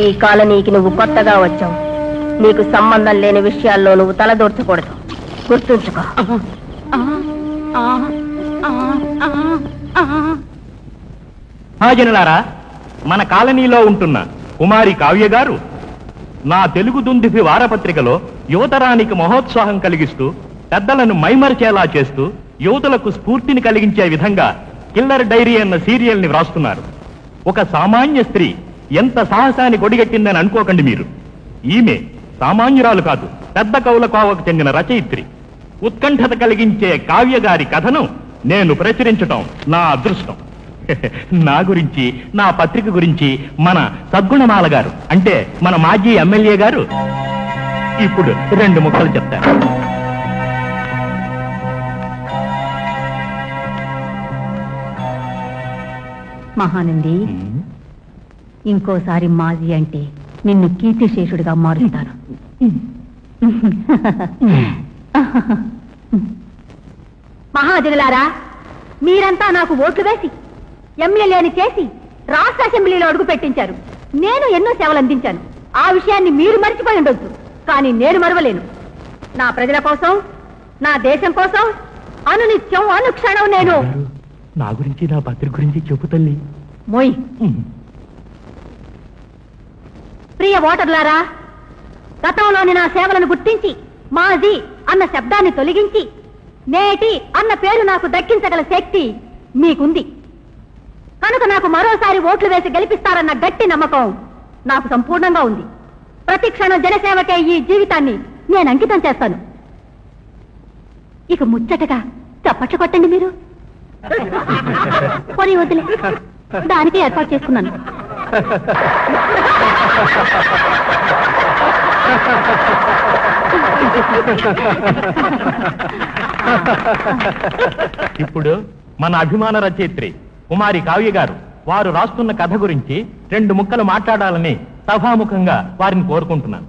ఈ కాలనీకి నువ్వు కొత్తగా వచ్చావు. నీకు సంబంధం లేని విషయాల్లో నువ్వు తలదూర్చకూడదు, గుర్తుంచుకో. మహాజనులారా, మన కాలనీలో ఉంటున్న కుమారి కావ్య గారు నా తెలుగు దుందుభి వారపత్రికలో యువతరానికి మహోత్సాహం కలిగిస్తూ, పెద్దలను మైమరిచేలా చేస్తూ, యువతులకు స్ఫూర్తిని కలిగించే విధంగా కిల్లర్ డైరీ అన్న సీరియల్ ని వ్రాస్తున్నారు. ఒక సామాన్య స్త్రీ ఎంత సాహసాన్ని కొడిగట్టిందని అనుకోకండి మీరు. ఈమె సామాన్యురాలు కాదు, పెద్ద కవుల కోవకు చెందిన రచయిత్రి. ఉత్కంఠత కలిగించే కావ్య గారి కథను నేను ప్రచురించటం నా అదృష్టం. నా గురించి, నా పత్రిక గురించి మన సద్గుణమాల గారు, అంటే మన మాజీ ఎమ్మెల్యే గారు ఇప్పుడు 2 ముక్కలు చెప్తారు. మహానంది, ఇంకోసారి మాజీ అంటే నిన్ను కీర్తిశేషుడిగా మారుస్తాను. మహాజనులారా, మీరంతా నాకు ఓట్లు వేసి ఎమ్మెల్యేని చేసి రాష్ట్ర అసెంబ్లీలో అడుగు పెట్టించారు. నేను ఎన్నో సేవలు అందించాను. ఆ విషయాన్ని మీరు మర్చిపోయి ఉండొచ్చు, కానీ నేను మరవలేను. నా ప్రజల కోసం, నా దేశం కోసం అనునిత్యం అనుక్షణం నేను. నా గురించి, నా పత్రిక గురించి చెప్పు తల్లి. మోయ్. ప్రియ ఓటర్లారా, గతంలోని నా సేవలను గుర్తించి మాజీ అన్న శబ్దాన్ని తొలగించి నేటి అన్న పేరు నాకు దక్కించగల శక్తి మీకుంది కనుక నాకు మరోసారి ఓట్లు వేసి గెలిపిస్తారన్న గట్టి నమ్మకం నాకు సంపూర్ణంగా ఉంది. ప్రతి క్షణం జనసేవకే ఈ జీవితాన్ని నేను అంకితం చేస్తాను. ఇక ముచ్చటగా చప్పట్లు కొట్టండి మీరు. పోనీ వదిలే, దానికి ఏర్పాటు చేసుకున్నాను. ఇప్పుడు మన అభిమాన రచయిత్రి కుమారి కావ్య గారు వారు రాస్తున్న కథ గురించి 2 ముక్కలు మాట్లాడాలని సభాముఖంగా వారిని కోరుకుంటున్నాను.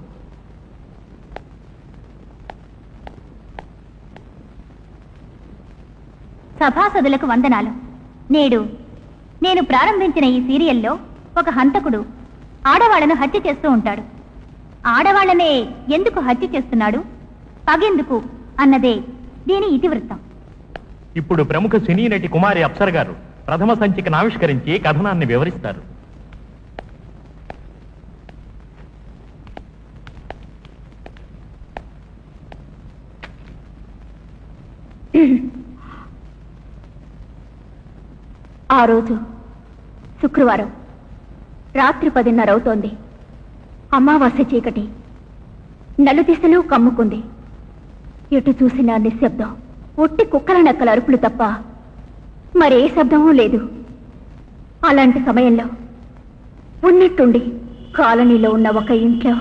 సభాసదులకు వందనాలు. నేడు నేను ప్రారంభించిన ఈ సీరియల్లో ఒక హంతకుడు ఆడవాళ్లను హత్య చేస్తూ ఉంటాడు. ఆడవాళ్లనే ఎందుకు హత్య చేస్తున్నాడు, పగెందుకు అన్నదే దీని ఇతివృత్తం. ఇప్పుడు ప్రముఖ సినీ నటి కుమారి అప్సర గారు ప్రథమ సంచికను ఆవిష్కరించి కథనాన్ని వివరిస్తారు. ఆ రోజు శుక్రవారం రాత్రి 10:30 అవుతోంది. అమావాస్య చీకటి నలుదిశలు కమ్ముకుంది. ఎటు చూసినా నిశ్శబ్దం. ఒట్టి కుక్కల నక్కల అరుపులు తప్ప మరే శబ్దమూ లేదు. అలాంటి సమయంలో ఉన్నట్టుండి కాలనీలో ఉన్న ఒక ఇంట్లో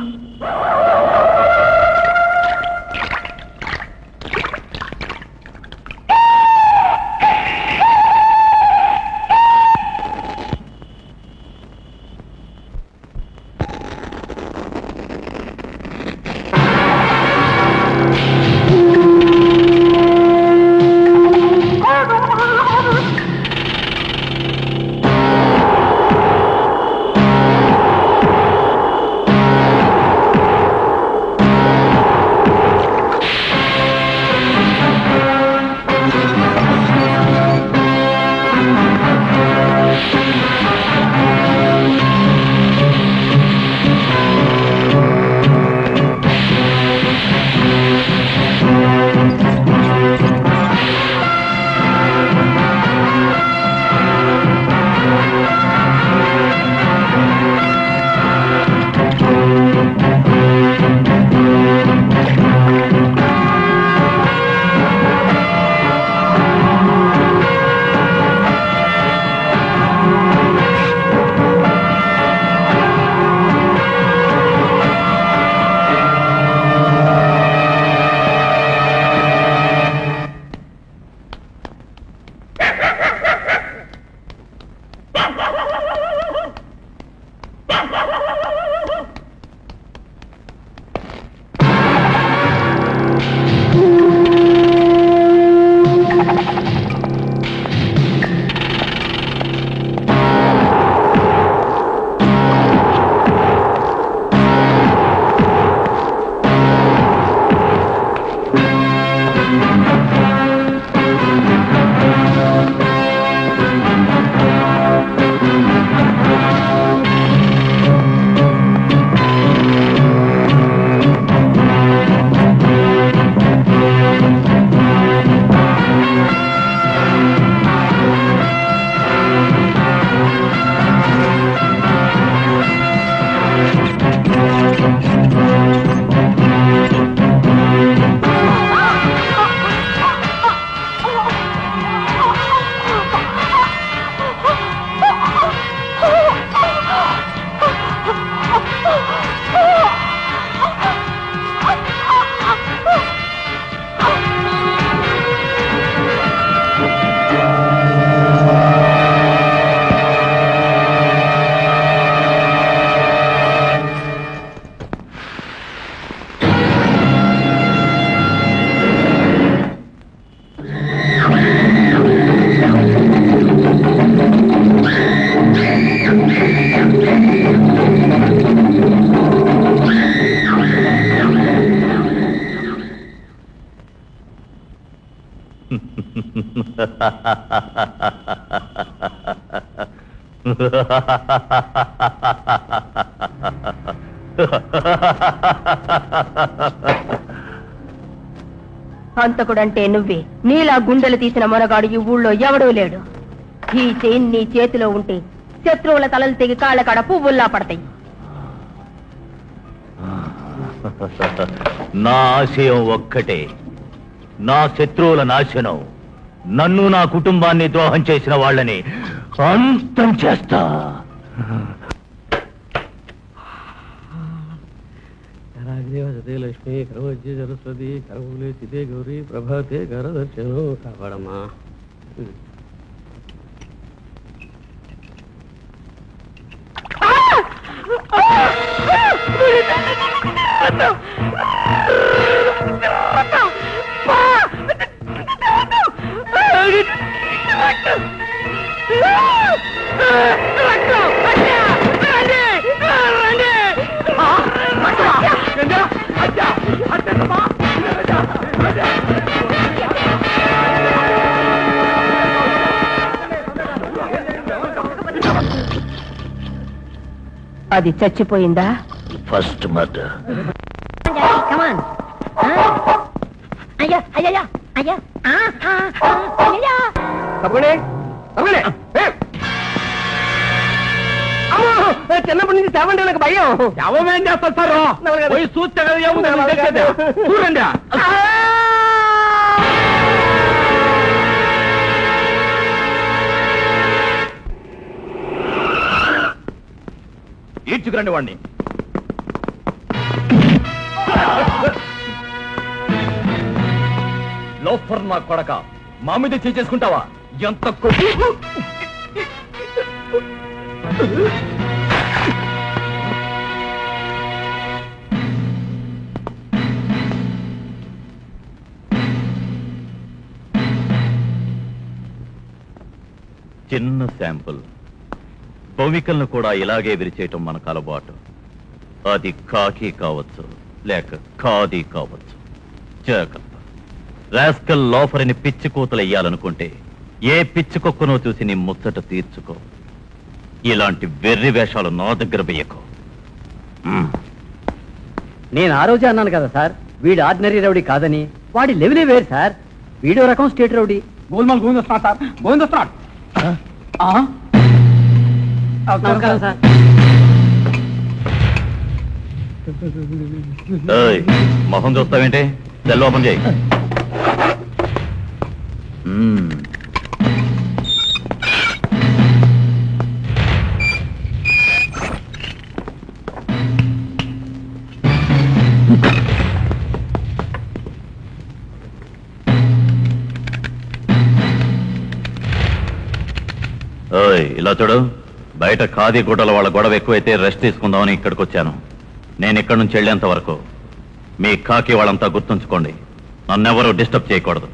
హంతకుడంటే నువ్వే. నీలా గుండెలు తీసిన మొనగాడు ఈ ఊళ్ళో ఎవడూ లేడు. ఈ చైన్ నీ చేతిలో ఉంటే శత్రువుల తలలు తెగి కాళ్ళ కాడ పువ్వుల్లా పడతాయి. నా ఆశయం ఒక్కటే, నా శత్రువుల నాశనం. నన్ను నా కుటుంబాన్ని ద్రోహం చేసిన వాళ్ళని అంతం చేస్తా. లక్ష్మి కరవజ్య సరస్వతి కరవులే సితే గౌరీ ప్రభాతే కరదర్శనో కాపాడమ్మా. అది చచ్చిపోయిందా? First murder. చిన్నప్పటి నుంచి సేవంటే నాకు భయం. ఎవమేం చేస్తారు? పోయి చూస్తే కదా ఏముంది. చూడండి. ఈడ్చుకురండి వాడిని. లోఫర్ నా కొడక, మా మీద చేసుకుంటావా? ఎంత చిన్న శాంపుల్. భూమికలను కూడా ఇలాగే విరిచేయటం మనకు అలవాటు. అది కాకి కావచ్చు, లేక ఖాదీ కావచ్చు. జాగ్రత్త. రాస్కల్ లోఫర్ని పిచ్చి కూతలెయ్యాలనుకుంటే ఏ పిచ్చి కుక్కనో చూసి నీ ముచ్చట తీర్చుకో. ఇలాంటి వెర్రి వేషాలు నా దగ్గర వేయకు. నేను ఆ రోజే అన్నాను కదా సార్, వీడు ఆర్డినరీ రౌడీ కాదని. వాడి లెవెలే వేరు సార్. వీడియో రకం స్టేట్ రౌడీ. గోల్మాల్ గోవిందొస్తున్నాడు సార్, గోవిందొస్తున్నాడు. నమస్కారం సార్. మొహం చూస్తావేంటి? సెల్ ఓపెన్ చేయి. ఇలా చూడు, బయట బయట ఖాదీ గుడ్డల వాళ్ళ గొడవ ఎక్కువైతే రెస్ట్ తీసుకుందామని ఇక్కడికి వచ్చాను. నేను ఇక్కడి నుంచి వెళ్ళేంత వరకు మీ కాకి వాళ్ళంతా గుర్తుంచుకోండి, నన్నెవరూ డిస్టర్బ్ చేయకూడదు.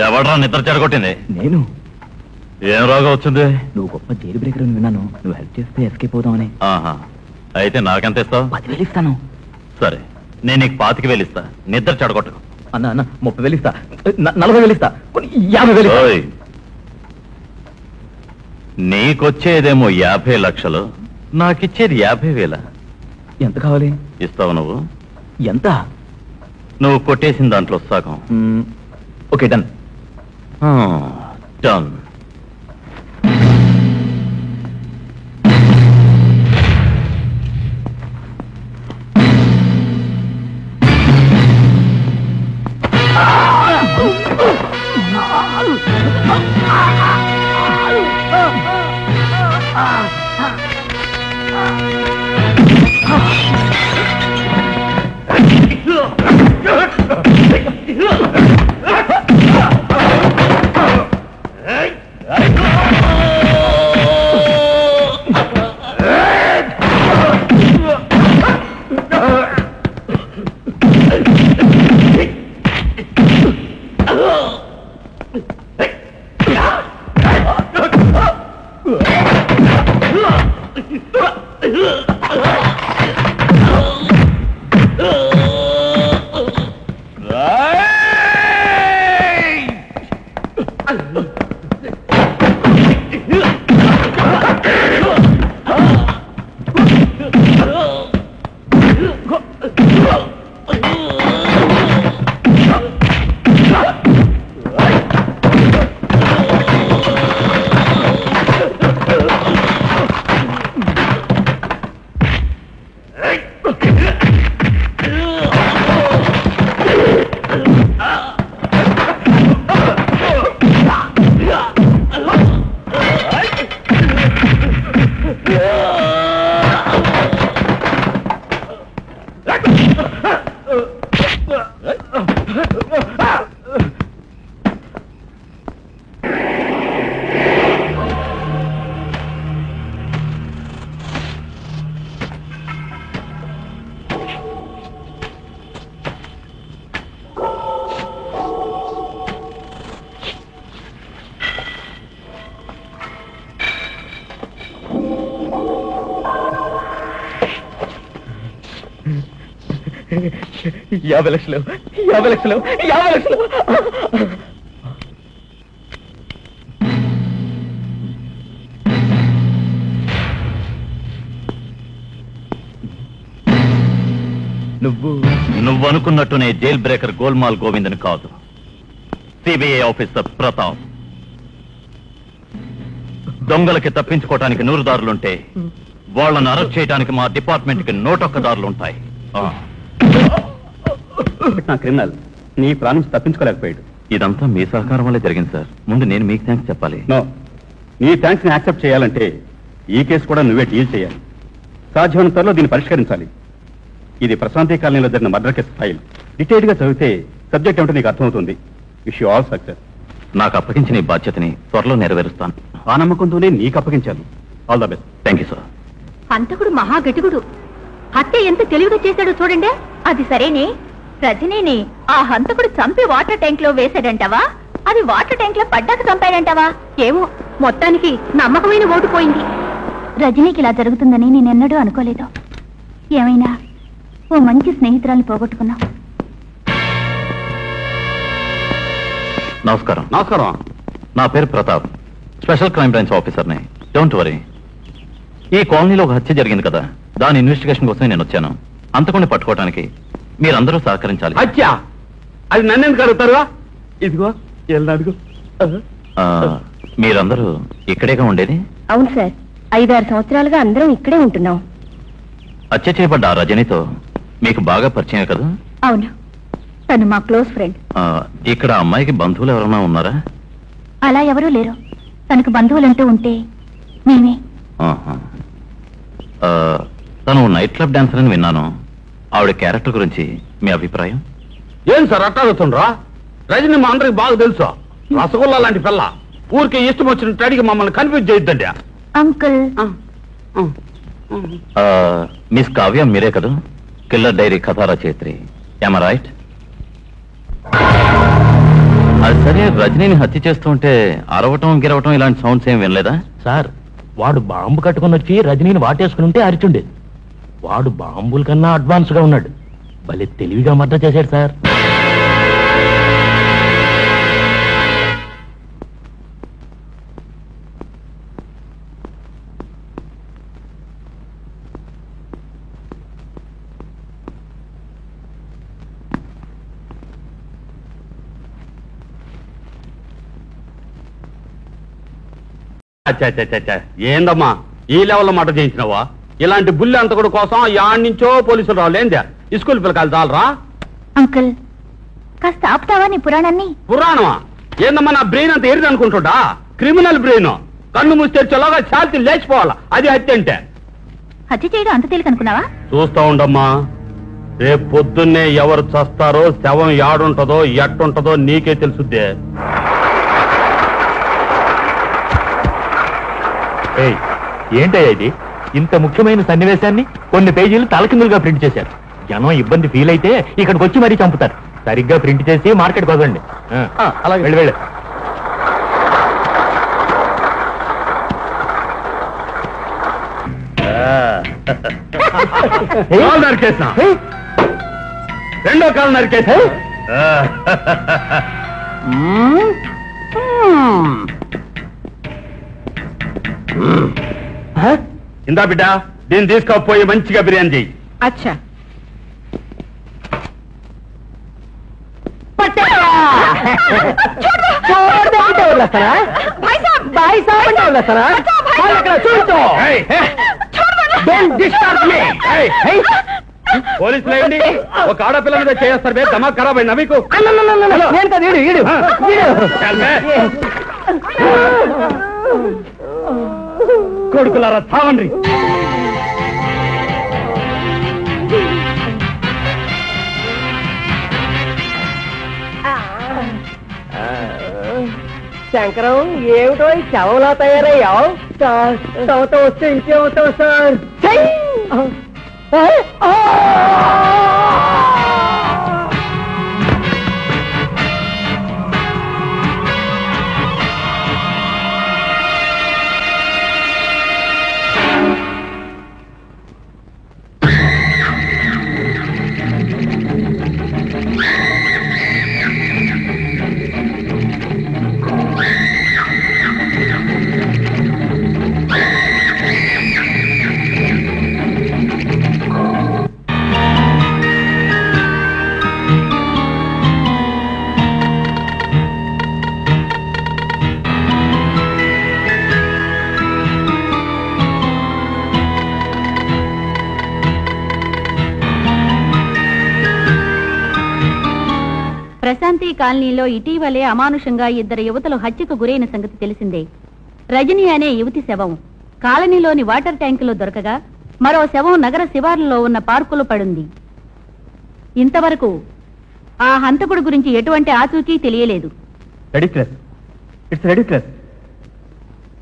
ఎవడరా నిద్ర చెడగొట్టింది? నేను. ఏం రోగం వచ్చింది? నువ్వు గొప్ప జైలు బ్రేకర్ అని విన్నాను. నువ్వు హెల్ప్ చేస్తే ఎస్కేప్ అవుదామని. అయితే నాకెంత ఇస్తావు? 10,000 ఇస్తాను. సరే, నేను నీకు 25,000 ఇస్తా. నిద్ర చెడగొట్టకు. అన్న 30,000 ఇస్తా, 40,000 ఇస్తా, 50,000. నీకొచ్చేదేమో 50 లక్షలు, నాకిచ్చేది 50,000. ఎంత కావాలి? ఇస్తావు నువ్వు? ఎంత? నువ్వు కొట్టేసిన దాంట్లో సగం. Okay, done. డన్. యాభై లక్షలు. నువ్వు అనుకున్నట్టునే జైల్ బ్రేకర్ గోల్మాల్ గోవిందని కాదు, సిబిఐ ఆఫీసర్ ప్రతాప్. దొంగలకి తప్పించుకోవటానికి 100 దారులుంటే వాళ్ళని అరెస్ట్ చేయడానికి మా డిపార్ట్మెంట్ కి 101 దారులుంటాయి. నా క్రిమినల్ నీ ప్రాణం తప్పించుకోలేకపోయాడు. ఇదంతా మీ సహకారం వల్లే జరిగింది సార్. ముందు నేను మీకు థ్యాంక్స్ చెప్పాలి. నో, నీ థ్యాంక్స్ ని యాక్సెప్ట్ చేయాలంటే ఈ కేసు కూడా నువ్వే డీల్ చేయాలి. సాధ్యమైన త్వరలో దీన్ని పరిష్కరించాలి. ఇది ప్రశాంతి కాలనీలో జరిగిన మర్డర్ కేసు ఫైల్. డీటెయిల్ గా చదివితే సబ్జెక్ట్ ఏమిటో నీకు అర్థమవుతుంది. Wish you all success. నాకు అప్పగించిన ఈ బాధ్యతని త్వరలో నెరవేరుస్తాను. ఆ నమ్మకంతోనే నీకు అప్పగించాను. All the best. Thank you sir. హంతకుడు మహాగటిగుడు. హత్య ఎంత తెలివిగా చేశాడో చూడండి. అది సరేనే, రజనీని ఆ హంతకుడు చంపి వాటర్ ట్యాంక్ లో వేశాడంటావా, అది వాటర్ ట్యాంక్ లో పడ్డాక చంపాడంటావా? ఏమో, మొత్తానికి నమ్మకమైన ఓటు పోయింది. రజనీకి ఇలా జరుగుతుందని నేనెన్నడూ అనుకోలేదు. ఏమైనా ఓ మంచి స్నేహితురాల్ని పోగొట్టుకున్నాం. నమస్కారం. నమస్కారం. నా పేరు ప్రతాప్, స్పెషల్ క్రైమ్ బ్రాంచ్ ఆఫీసర్ని. Don't worry. ఈ కాలనీలో ఒక హత్య జరిగింది కదా, దాని ఇన్వెస్టిగేషన్ కోసం నేను వచ్చాను. అంతకుండా పట్టుకోవడానికి మీరందరూ సహకరించాలి. హత్య? అది నన్ను ఎందుకు అడుగుతారు? ఇదిగో అడుగు. మీరందరూ ఇక్కడేగా ఉండేది? అవును సార్, 5-6 సంవత్సరాలుగా అందరం ఇక్కడే ఉంటున్నాం. హత్య చేయబడ్డ ఆ రజనీతో మీకు బాగా పరిచయం కదా? అవును, తను మా క్లోజ్ ఫ్రెండ్. ఇక్కడ అమ్మాయికి బంధువులు ఎవరైనా ఉన్నారా? అలా ఎవరూ లేరు. తనకు బంధువులంటూ ఉంటే మేమే. తను నైట్ క్లబ్ డాన్సర్ అని విన్నాను. ఆవిడ క్యారెక్టర్ గురించి మీ అభిప్రాయం? ఏం సార్ అట్టాగుతుండ్రా? రజని మా అందరికి బాగా తెలుసు. రసగుల్లా లాంటి పిల్ల. ఊరికి ఇష్టం వచ్చినట్టు అడిగి మమ్మల్ని కన్ఫ్యూజ్ చేయొద్దండి. అంకుల్, మిస్ కావ్య మీరే కదా కిల్లర్ డైరీ కథా రచయిత్రి? ఏమ రైట్? అది సరే, రజనీని హత్య చేస్తూ ఉంటే అరవటం గిరవటం ఇలాంటి సౌండ్స్ ఏం వినలేదా? సార్, వాడు బాంబు కట్టుకుని వచ్చి రజనీని వాటేసుకుని ఉంటే అరిచుండే. వాడు బాంబుల కన్నా అడ్వాన్స్ గా ఉన్నాడు. భలే తెలివిగా మర్డర్ చేశాడు సార్. ఏందమ్మా ఈ లెవెల్లో మాట చేయించినావా? ఇలాంటి బుల్లి అంతకుడు కోసం యాడ్ నుంచో పోలీసులు రాలేందా? స్కూల్ పిల్లకాయలు చాలరా? అంకుల్, కాస్త ఆపుతావా నీ పురాణాన్ని? పురాణమా? ఏందమ్మా నా బ్రెయిన్ అంత ఎరిది అనుకుంటుంటా? Criminal brain. కన్ను మూసి తెరిచేలాగా శాంతి లేచిపోవాలా. అది హత్య అంటే. హత్య చేయడం అంత తేలిక అనుకున్నావా? చూస్తా ఉండమ్మా. రేపు పొద్దున్నే ఎవరు చస్తారో, శవం యాడుంటదో ఎట్టుంటదో నీకే తెలుసుద్దే. ఏంటయ్యా ఇది? ఇంత ముఖ్యమైన సన్నివేశాన్ని కొన్ని పేజీలు తలకిందులుగా ప్రింట్ చేశారు. జనం ఇబ్బంది ఫీల్ అయితే ఇక్కడికి వచ్చి మరీ చంపుతారు. సరిగ్గా ప్రింట్ చేసి మార్కెట్ వదలండి. అలాగే వెళ్ళి వెళ్ళి. కాలు నరికేసా, రెండో కాలు నరికేసా. ఇందా బిడ్డ, దీన్ని తీసుకపోయి మంచిగా బిర్యానీ చెయ్యి. అచ్చా, పోలీసులు ఏంటి ఒక ఆడపిల్ల మీద చేస్తారు? బే దమా ఖరాబ్ అయిందా మీకు? కొడుకులారా తావండ్రి. శంకరం, ఏమిటో ఈ శవంలా తయారయ్యావు? శవతో వస్తే ఇంకేమవుతావు సార్? ప్రశాంతి కాలనీలో ఇటీవలే అమానుషంగా ఇద్దరు యువతులు హత్యకు గురైన సంగతి తెలిసిందే. రజని అనే యువతి శవం కాలనీలోని వాటర్ ట్యాంకులో దొరకగా మరో శవం నగర శివార్లలో ఉన్న పార్కులో పడుంది. ఇంతవరకు ఆ హంతకుడు గురించి ఎటువంటి ఆచూకీ తెలియలేదు.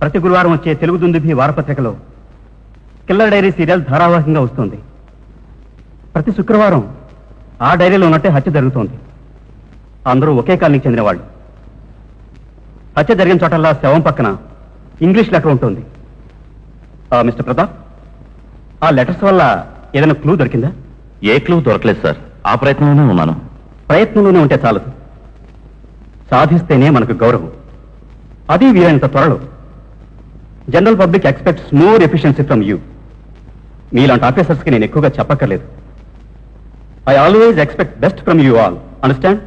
ప్రతి గురువారం వచ్చే Telugu Dundubhi వారపత్రికలో killer diary serial ధారావాహికంగా వస్తుంది. ప్రతి శుక్రవారం ఆ డైరీలో ఉన్నట్టే హత్య జరుగుతోంది. అందరూ ఒకే కాలనీకి చెందిన వాళ్ళు. హత్య జరిగిన చోటల్లా శవం పక్కన ఇంగ్లీష్ లెటర్ ఉంటుంది. మిస్టర్ ప్రతాప్, ఆ లెటర్స్ వల్ల ఏదైనా క్లూ దొరికిందా? ఏ క్లూ దొరకలేదు సార్. ఆ ప్రయత్నంలోనే ఉన్నాను. ప్రయత్నంలోనే ఉంటే చాలదు, సాధిస్తేనే మనకు గౌరవం. అది వీలైనంత త్వరలో. General public expects more efficiency from you. మీలాంటి ఆఫీసర్స్కి నేను ఎక్కువగా చెప్పక్కర్లేదు. I always expect best from you all. Understand?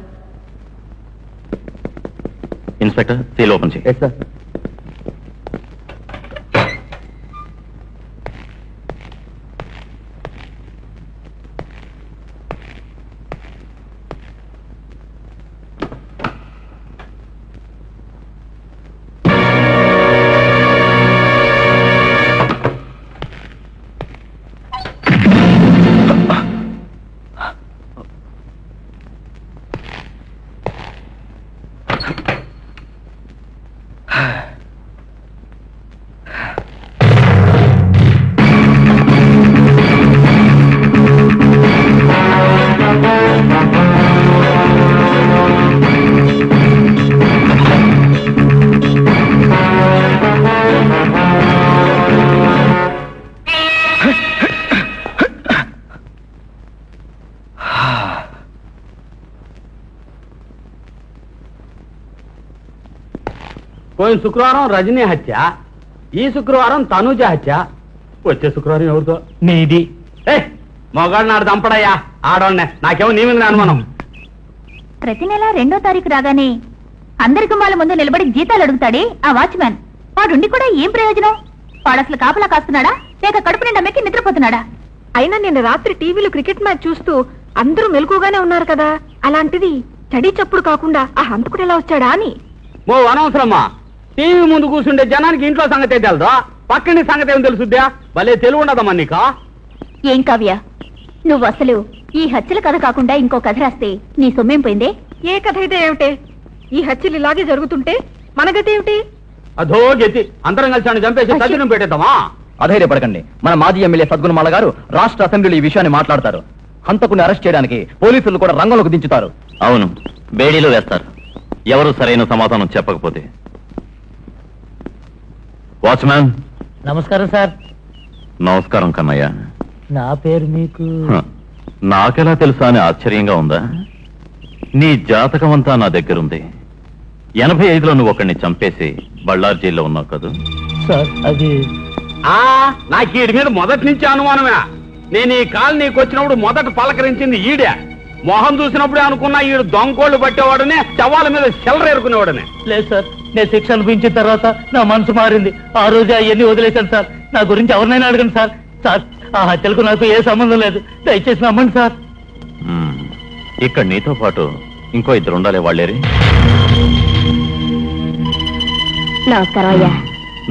Inspector, seal open చేయి. సార్. పోయిన శుక్రవారం రజనీ హత్య, ఈ శుక్రవారం తనూజ హత్య, వచ్చే శుక్రవారం ఎవరితో? నీది. మొగాడు నాడు దంపడయ్యా ఆడవాడినే, నాకేమో నీ మీద అనుమానం. ప్రతి నెల 2వ తారీఖు రాగానే అందరి గుమ్మాల ముందు నిలబడి జీతాలు అడుగుతాడే ఆ వాచ్మ్యాన్, వాడుండి కూడా ఏం ప్రయోజనం? వాడు అసలు కాపలా కాస్తున్నాడా లేక కడుపు నిండా మెక్కి నిద్రపోతున్నాడా? అయినా నిన్న రాత్రి టీవీలో క్రికెట్ మ్యాచ్ చూస్తూ అందరూ మెలకుగానే ఉన్నారు కదా, అలాంటిది చడి చప్పుడు కాకుండా ఆ హంతకుడు ఎలా వచ్చాడా అని. ఓ అనవసరమ్మా, టీవీ ముందు కూర్చుంటే జనానికి ఇంట్లో సంగతే తెలుదా, పక్కని సంగతి ఏం తెలుసుద్దా? భలే తెలివి ఉండదమ్మా నీకా. ఏం కావ్య, నువ్వు అసలు ఈ హత్యల కథ కాకుండా ఇంకో కథ రాస్తే నీ సొమ్మేం పోయిందే? ఏ కథ అయితే ఏమిటే, ఈ హత్యలు ఇలాగే జరుగుతుంటే మన గతి ఏమిటి? అధో గతి, అందరం కలిసి చంపేసి తద్దినం పెట్టేద్దామా? అధైర్యపడకండి, మన మాజీ ఎమ్మెల్యే సద్గుణమాల గారు రాష్ట్ర అసెంబ్లీలో ఈ విషయాన్ని మాట్లాడతారు. హంతకుని అరెస్ట్ చేయడానికి పోలీసులు కూడా రంగంలోకి దించుతారు. అవును, బేడీలో వేస్తారు ఎవరు సరైన సమాధానం చెప్పకపోతే. వాచ్మ్యాన్. నమస్కారం సార్. నమస్కారం కన్నయ్య. నా పేరు మీకు నాకెలా తెలుసా అని ఆశ్చర్యంగా ఉందా? నీ జాతకం అంతా నా దగ్గరుంది. 85లో నువ్వు ఒకడిని చంపేసి బళ్ళార్ జైల్లో ఉన్నావు కదా సార్? అది నాకు ఈడి మీద మొదటి నుంచి అనుమానమే. నేను ఈ కాలనీకి వచ్చినప్పుడు మొదట పలకరించింది ఈడే. మొహం చూసినప్పుడే అనుకున్నా ఈడు దొంగోళ్లు పట్టేవాడనే, శవాల మీద చెల్లరేరుకునేవాడనే. లేదు సార్, నేను శిక్ష అనిపించిన తర్వాత నా మనసు మారింది. ఆ రోజు అవన్నీ వదిలేశాను సార్. నా గురించి ఎవరినైనా అడగండి సార్. సార్, ఆ హత్యలకు నాకు ఏ సంబంధం లేదు, దయచేసి నమ్మండి సార్. ఇక్కడ నీతో పాటు ఇంకో 2 ఉండాలి. వాళ్ళేరి? నమస్కారం అయ్యా.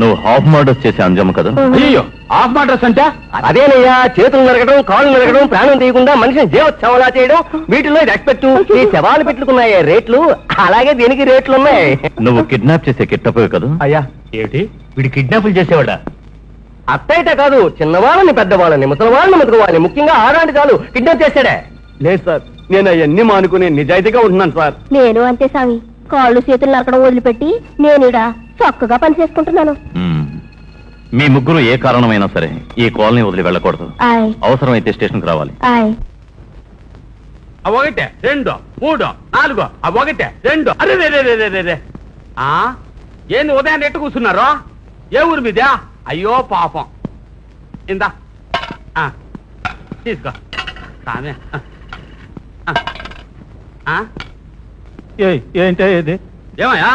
నువ్వు హాఫ్ మర్డర్స్ చేసే అంజమ్మ కదా? అయ్యో, ఆఫ్ మర్డర్స్ అంటే? అదేనయ్యా, చేతులు నరకడం, కాళ్ళు నరకడం, ప్రాణం తీయకుండా మనిషిని జీవోత్సవలా చేయడం, వీటిలో ఇది ఎక్స్పెక్ట్. ఈ శవాలు పెట్టుకున్నాయి రేట్లు, అలాగే దీనికి రేట్లు ఉన్నాయి. నువ్వు కిడ్నాప్ చేసే కిట్టపోయి కదా? అయ్యా, ఏమిటి వీడి కిడ్నాపులు చేసేవాడా? అత్తయితే కాదు, చిన్నవాళ్ళని పెద్దవాళ్ళని ముసలివాళ్ళని ముతకవాళ్ళని, ముఖ్యంగా ఆరాంటి చాలు కిడ్నాప్ చేశాడే. లేదు సార్, నేను అవన్నీ మానుకుని నిజాయితీగా ఉంటున్నాను సార్. నేను అంతే స్వామి, కాళ్ళు చేతులు నరకడం వదిలిపెట్టి నేనుడా చక్కగా పని చేసుకుంటున్నాను. మీ ముగ్గురు ఏ కారణమైనా సరే ఈ కాలనీ వదిలి వెళ్ళకూడదు. అవసరమైతే స్టేషన్కి రావాలి. 1 2 3 4 1 2. అరే రే, ఏంది ఉదయం ఎట్టు కూర్చున్నారో? ఏ ఊరు మీదా? అయ్యో పాపం, ఇందా తీసుకో సామే. ఏంటే ఇది? ఏమయ్యా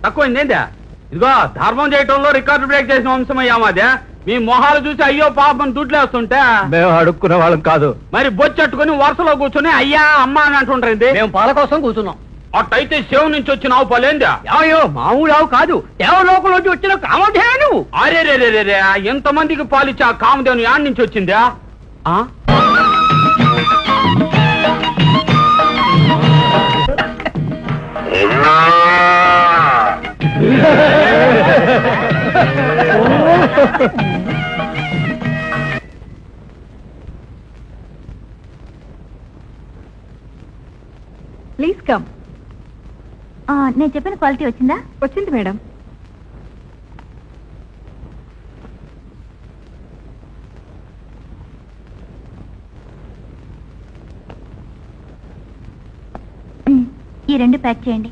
తక్కువైంది ఏందా? ఇదిగో ధర్మం చేయటంలో రికార్డు బ్రేక్ చేసిన వంశమయ్యా మాదే. మీ మొహాలు చూసి అయ్యో పాపం దుడ్లేస్తుంటే మేము అడుక్కునే వాళ్ళం కాదు. మరి బొచ్చట్టుకుని వరుసలో కూర్చొని అయ్యా అమ్మ అని అంటుంటారు. మేము పాల కోసం కూర్చున్నాం. అట్టయితే శివం నుంచి వచ్చిన ఆవు పలేందా? అయ్యో, మామూలు ఆవు కాదు, దేవలోకంలోంచి వచ్చిన కామధేను. అరే రే, ఎంతమందికి పాలిచ్చి ఆ కామదేవుని యాడ్ నుంచి వచ్చిందా? Please come. నేను చెప్పిన క్వాలిటీ వచ్చిందా? వచ్చింది మేడం. ఈ 2 ప్యాక్ చేయండి.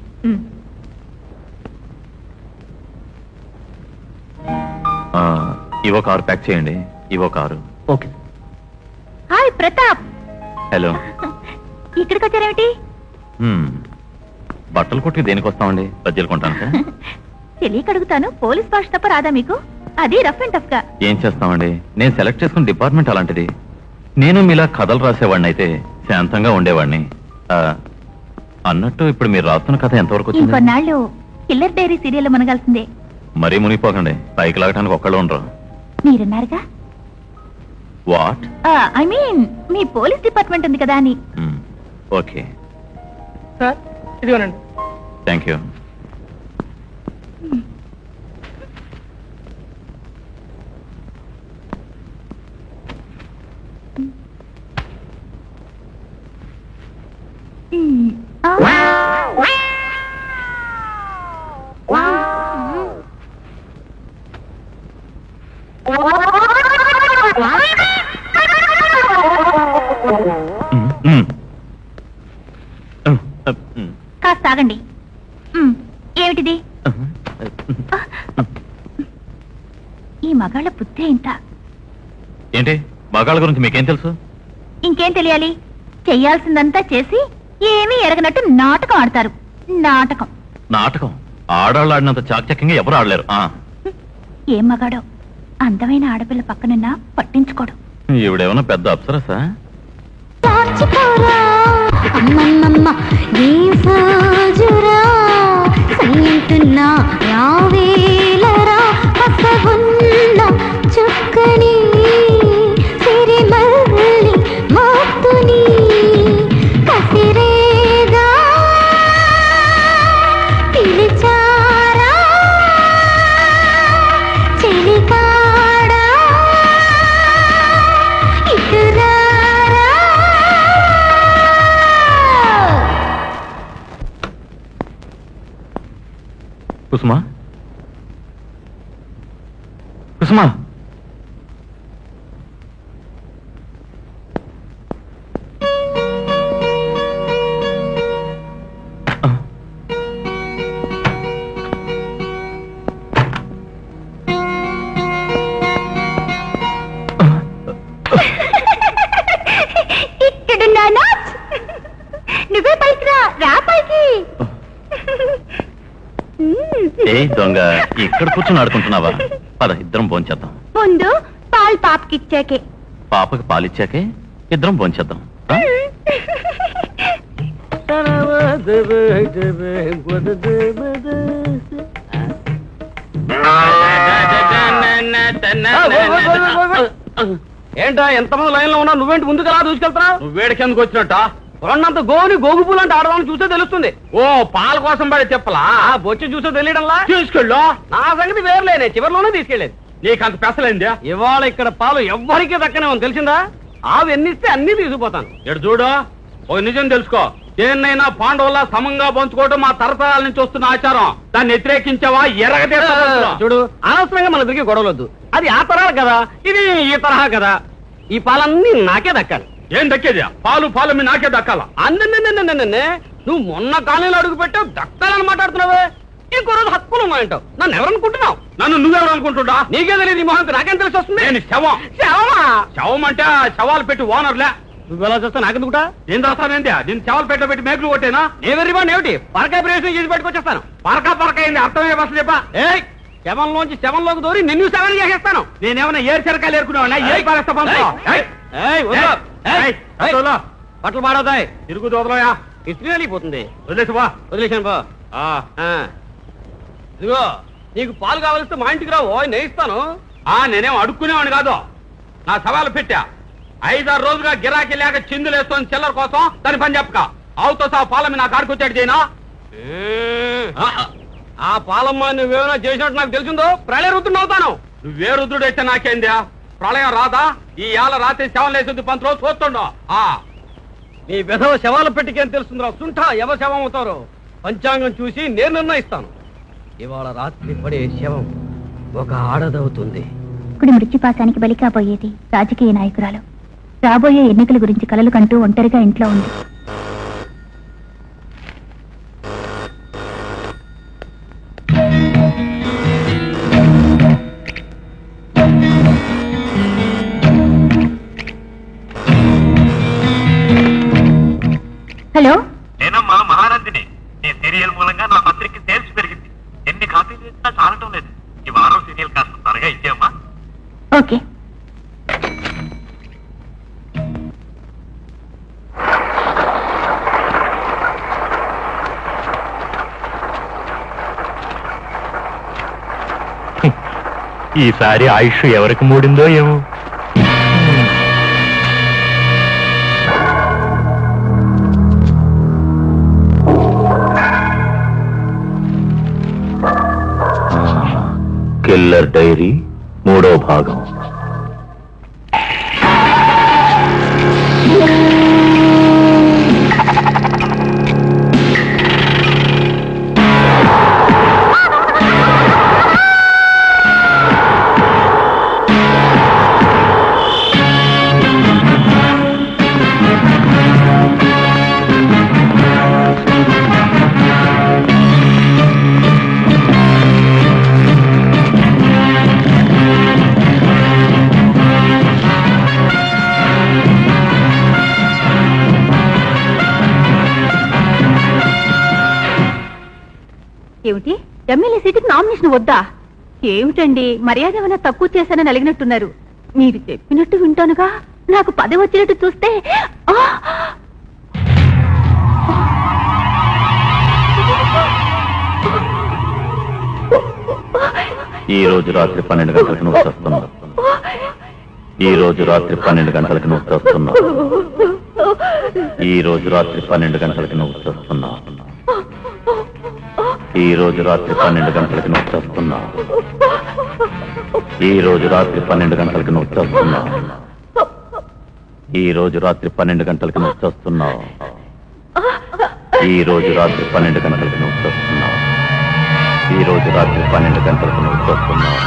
ఇవో కారు ప్యాక్ చేయండి. ఇవో car. Okay. Hi Pratap. Hello. ఇక్కడికి వచ్చారేమిటి? బట్టలు కొట్టి దేనికి వస్తామండి? బజ్జీలు కొంటాను. తెలియక అడుగుతాను, పోలీస్ భాష తప్ప రాదా మీకు? అది రఫ్ అండ్ టఫ్ గా. ఏం చేస్తామండి, నేను సెలెక్ట్ చేసుకున్న డిపార్ట్మెంట్ అలాంటిది. నేను మీలా కథలు రాసేవాడిని అయితే శాంతంగా ఉండేవాడిని. అన్నట్టు ఇప్పుడు మీరు రాస్తున్న కథ ఎంతవరకు వచ్చింది? ఇంకొన్నాళ్ళు కిల్లర్ డైరీ సీరియల్ మునగాల్సిందే. మరీ మునిగిపోకండి, పైకి లాగడానికి ఒక్కళ్ళు ఉండరు. మీరున్నారుగా. వాట్? ఐ మీన్ మీ పోలీస్ డిపార్ట్మెంట్ ఉంది కదా అని. ఓకే సార్, ఇదిగోనండి. Thank you. కాస్త ఆగండి. ఏమిటిది? మగాళ్ళ బుద్ధి ఇంత. ఏంటి మగాళ్ళ గురించి మీకేం తెలుసు? ఇంకేం తెలియాలి? చెయ్యాల్సిందంతా చేసి ఏమీ ఎరగనట్టు నాటకం ఆడతారు. నాటకం నాటకం ఆడాళ్ళు ఆడినంత చాకచక్యంగా ఎవరు ఆడలేరు. ఏం మగాడో అందమైన ఆడపిల్ల పక్కనున్నా పట్టించుకోడు. ఈవిడేమన్నా పెద్ద అప్సరసా? అమ్మమ్మమ్మ ఏం సాజురా సంటున్నా రావేలరా పసగున్న చుక్కని సిరిమల్లి మోతుని కసిరేగా పిలిచారా చెలికాడా ఇటురారా. కుసుమా, కుసుమా, ఇక్కడున్నానా? నువ్వే పైకి రా, రా పైకి. ఏ దొంగ ఇక్కడ కూర్చొని ఆడుకుంటున్నావా? పద ఇద్దరం భోంచేద్దాం. ముందు పాలు పాపకిచ్చాకే. పాపకి పాలిచ్చాకే ఇద్దరం భోంచేద్దాం. ఏంటా ఎంతమంది లైన్ లో ఉన్నా నువ్వేంటి ముందుకు రా దూసుకెళ్తా? నువ్వేడికి ఎందుకు వచ్చినట్ట? రెండంత గోని గోగు పూలు అంటే ఆడదాన్ని చూస్తే తెలుస్తుంది. ఓ పాల కోసం పడే చెప్పలా బొచ్చి చూస్తే తెలియడంలా? తీసుకెళ్ళు. నా సంగతి వేర్లేనే, చివరిలోనే తీసుకెళ్లేదు. నీకంత పెసలైందా? ఇవాళ ఇక్కడ పాలు ఎవ్వరికీ దక్కనే ఉంది తెలిసిందా? ఆవు ఎన్నిస్తే అన్ని తీసుకుపోతాను. ఎడు చూడు, ఓ నిజం తెలుసుకో. దేన్నైనా పాండవుల్లా సమంగా పంచుకోవడం మా తరతరాల నుంచి వస్తున్న ఆచారం. దాన్ని వ్యతిరేకించావా ఎరగతే చూడు. అనవసరంగా మన దగ్గరికి గొడవలొద్దు. అది ఆ తరహా కదా, ఇది ఈ తరహా కదా. ఈ పాలన్నీ నాకే దక్కాలి. ఏం దక్కేది? పాలు పాలు మీ నాకే దక్కాల. అందన్నే నువ్వు మొన్న కాలనీలో అడుగు పెట్టావు, దక్కాలని మాట్లాడుతున్నావే. ఇంకో రోజు హక్కులు ఉన్నాయంటావు. నన్ను ఎవరనుకుంటున్నావు? నన్ను నువ్వెవరు అనుకుంటున్నా? నీకే తెలియదు. ఈ మొహంకి నాకేం తెలిసి వస్తుంది? నేను శవం. శవమా? శవం అంటే శవాలు పెట్టి ఓనర్లే. నువ్వెలా చూస్తా నాకెందుకుట? ఏం రాస్తానేంటి? దీన్ని శవాలు పెట్టి మేకులు కొట్టేనా? నేవెర్రివాడిని ఏమిటి? పరకాయ ప్రవేశం చేసి పెట్టుకొచ్చేస్తాను. పరకాయింది అర్థమే బస్సు చెప్పా. ఏ శవంలోంచి శవంలోకి దూరి నిన్ను శవం చేసేస్తాను. నేనేమన్నా ఏరు చెరకాయలు ఏరుకున్నావా? ఏ పారేస్తా బట్టలు మాడవుతాయి. తిరుగు దోదలోయా, ఇస్త్రీ వెళ్ళిపోతుంది. వదిలేసివా? వదిలేసాను బా. ఇదిగో నీకు పాలు కావాలిస్తే మా ఇంటికి రావు, నేయిస్తాను. నేనేం అడుక్కునేవాడిని కాదు. నా సవాలు పెట్టా. 5-6 రోజులుగా గిరాకీ లేక చిందులేస్తోంది చిల్లర కోసం. దాని పని చెప్పక ఆవుతో సహా పాలమ్మ నా కాడికి వచ్చాడు చేయనా? ఆ పాలమ్మ నువ్వేమైనా చేసినట్టు నాకు తెలిసిందో ప్రళయ రుద్రుడు అవుతాను. నువ్వే రుద్రుడు అయితే నాకేందా? ప్రళయం రాదా? ఈ ఏళ్ళ రాత్రి శవం లేసింది పంతులో చూస్తుండో. నీ విధవ శవాల పెట్టికేం తెలుస్తుందో? సుంఠ ఎవ శవం అవుతారో పంచాంగం చూసి నేను నిర్ణయిస్తాను. ఇవాళ రాత్రి పడే శవం ఒక ఆడదవుతుంది. ఇప్పుడు మృత్యుపాసానికి బలి కాబోయేది రాజకీయ నాయకురాలు. రాబోయే ఎన్నికల గురించి కలలు కంటూ ఒంటరిగా ఇంట్లో ఉంది. హలో, నేనమ్మా మహానందిని. నీ సీరియల్ మూలంగా నా పత్రిక సేల్స్ పెరిగింది. ఎన్ని కాపీలు ఇచ్చినా చాలటం లేదు. ఈ వారం సీరియల్ కాస్త త్వరగా ఇచ్చేయమ్మా. ఓకే. ఈసారి ఆయుష్ ఎవరికి మూడిందో ఏమో. కిల్లర్ డైరీ 3వ భాగం. ఏమిటి ఎమ్మెల్యే సీటుకి నామినేషన్ వద్దా? ఏమిటండి మర్యాద ఏమైనా తక్కువ చేశానని అలిగినట్టున్నారు. మీరు చెప్పినట్టు వింటానుగా. నాకు పదవి వచ్చినట్టు చూస్తే ఈ రోజు రాత్రి 12 గంటలకు నువ్వు వస్తున్నావు. ఈ రోజు రాత్రి 12 గంటలకు నువ్వు వస్తున్నావు. ఈ రోజు రాత్రి 12 గంటలకు నువ్వు వస్తున్నావు. ఈ రోజు రాత్రి 12 గంటలకు నువ్వు వస్తున్నావు. ఈ రోజు రాత్రి 12 గంటలకు నువ్వు వస్తున్నావు. ఈ రోజు రాత్రి 12 గంటలకు నువ్వు వస్తున్నావు. ఈ రోజు రాత్రి 12 గంటలకు నువ్వు వస్తున్నావు. ఈ రోజు రాత్రి 12 గంటలకు నువ్వు వస్తున్నావు.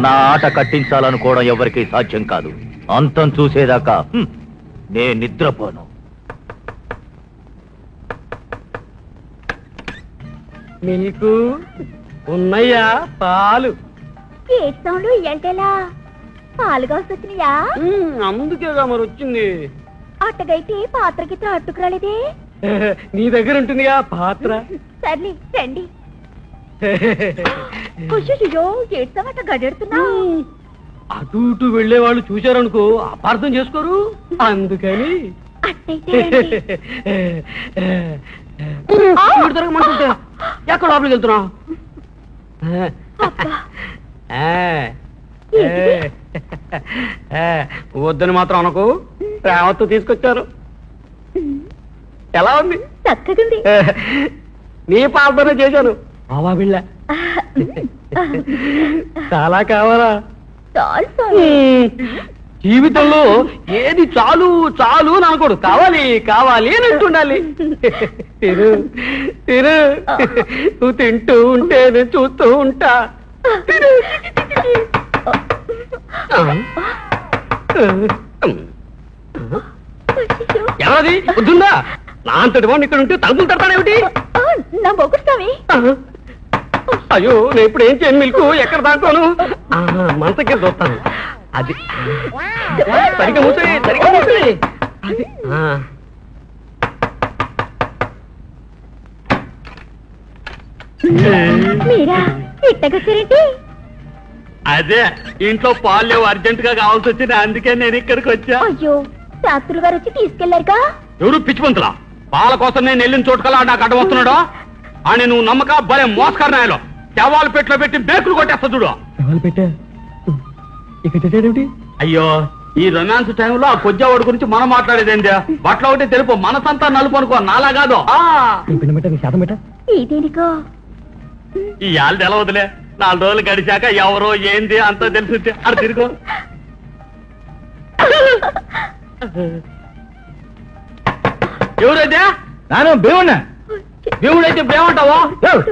నా ఆట కట్టించాలనుకోవడం ఎవరికీ సాధ్యం కాదు. అంతం చూసేదాకా నే నిద్రపోను. మీకు ఉన్నయ్యా పాలు? ఏడ్సౌండ్లు ఎంటేలా పాలుగా వస్తున్నాయా? అందుకేగా మరి వచ్చింది. అట్టగైతే పాత్రకి అట్టుకురాలేదే. నీ దగ్గర ఉంటుందిగా పాత్ర. సర్లే రండి. ఖుషియో ఏడ్సమట గడెడుతున్నా. అటు ఇటు వెళ్లే వాళ్ళు చూశారనుకో అపార్థం చేసుకోరు. అందుకని అట్టయితే తిరగమంటుంటే ఎక్కడ లోపలికి వెళ్తున్నా? వద్దని మాత్రం అనకు. ప్రేమతో తీసుకొచ్చారు. ఎలా ఉంది? చక్కగుంది. నీ పాలతోనే చేశాను. బావా బిళ్ళ చాలా కావాలా? జీవితంలో ఏది చాలు చాలు అని అనకూడదు, కావాలి కావాలి అని అంటుండాలి. తిరు తిరు నువ్వు తింటూ ఉంటే నేను చూస్తూ ఉంటా. ఎవరది వద్దుందా? నా అంతటి వాడిని ఇక్కడ ఉంటే తలుపులు తడతాడేమిటి? నా బొగ్గుడు స్వామి. అయ్యో నేను ఇప్పుడు ఏం చేయను, మిల్కు ఎక్కడ దాంట్లోను మంతకి చూస్తాను. అది సరిగ్గా మూసే, సరిగ్గా మూసే. అది మీరా ఇట్టకొచ్చారేంటి? అదే ఇంట్లో పాలు లేవు, అర్జెంట్ గా కావాల్సి వచ్చింది, అందుకే నేను ఇక్కడికి వచ్చా. అయ్యో శాస్త్రులు గారు వచ్చి తీసుకెళ్లారుగా. ఎవరు పిచ్చిపంతులా? పాల కోసం నేను వెళ్ళిన చోటుకలా నాకు అడ్డం వస్తున్నాడు అని నువ్వు నమ్మక భలే మోసకరనాయలో శవాలు పెట్లో పెట్టి బేకులు కొట్టేస్తా చూడు. అయ్యో ఈ రొమాన్స్ టైంలో ఆ కొజ్జావాడి గురించి మనం మాట్లాడేదేంది? బట్టలు ఒకటి తెలుపు, మనసంతా నలుపు అనుకో, నాలా కాదు. ఇదేనికో ఈ ఆళ్ళు ఎలా వదిలే, 4 రోజులు గడిచాక ఎవరో ఏంది అంతా తెలిసి అది తిరుగు. ఎవరైతే నాను భీమున్నా. దేవుడైతే ఏమంటావో?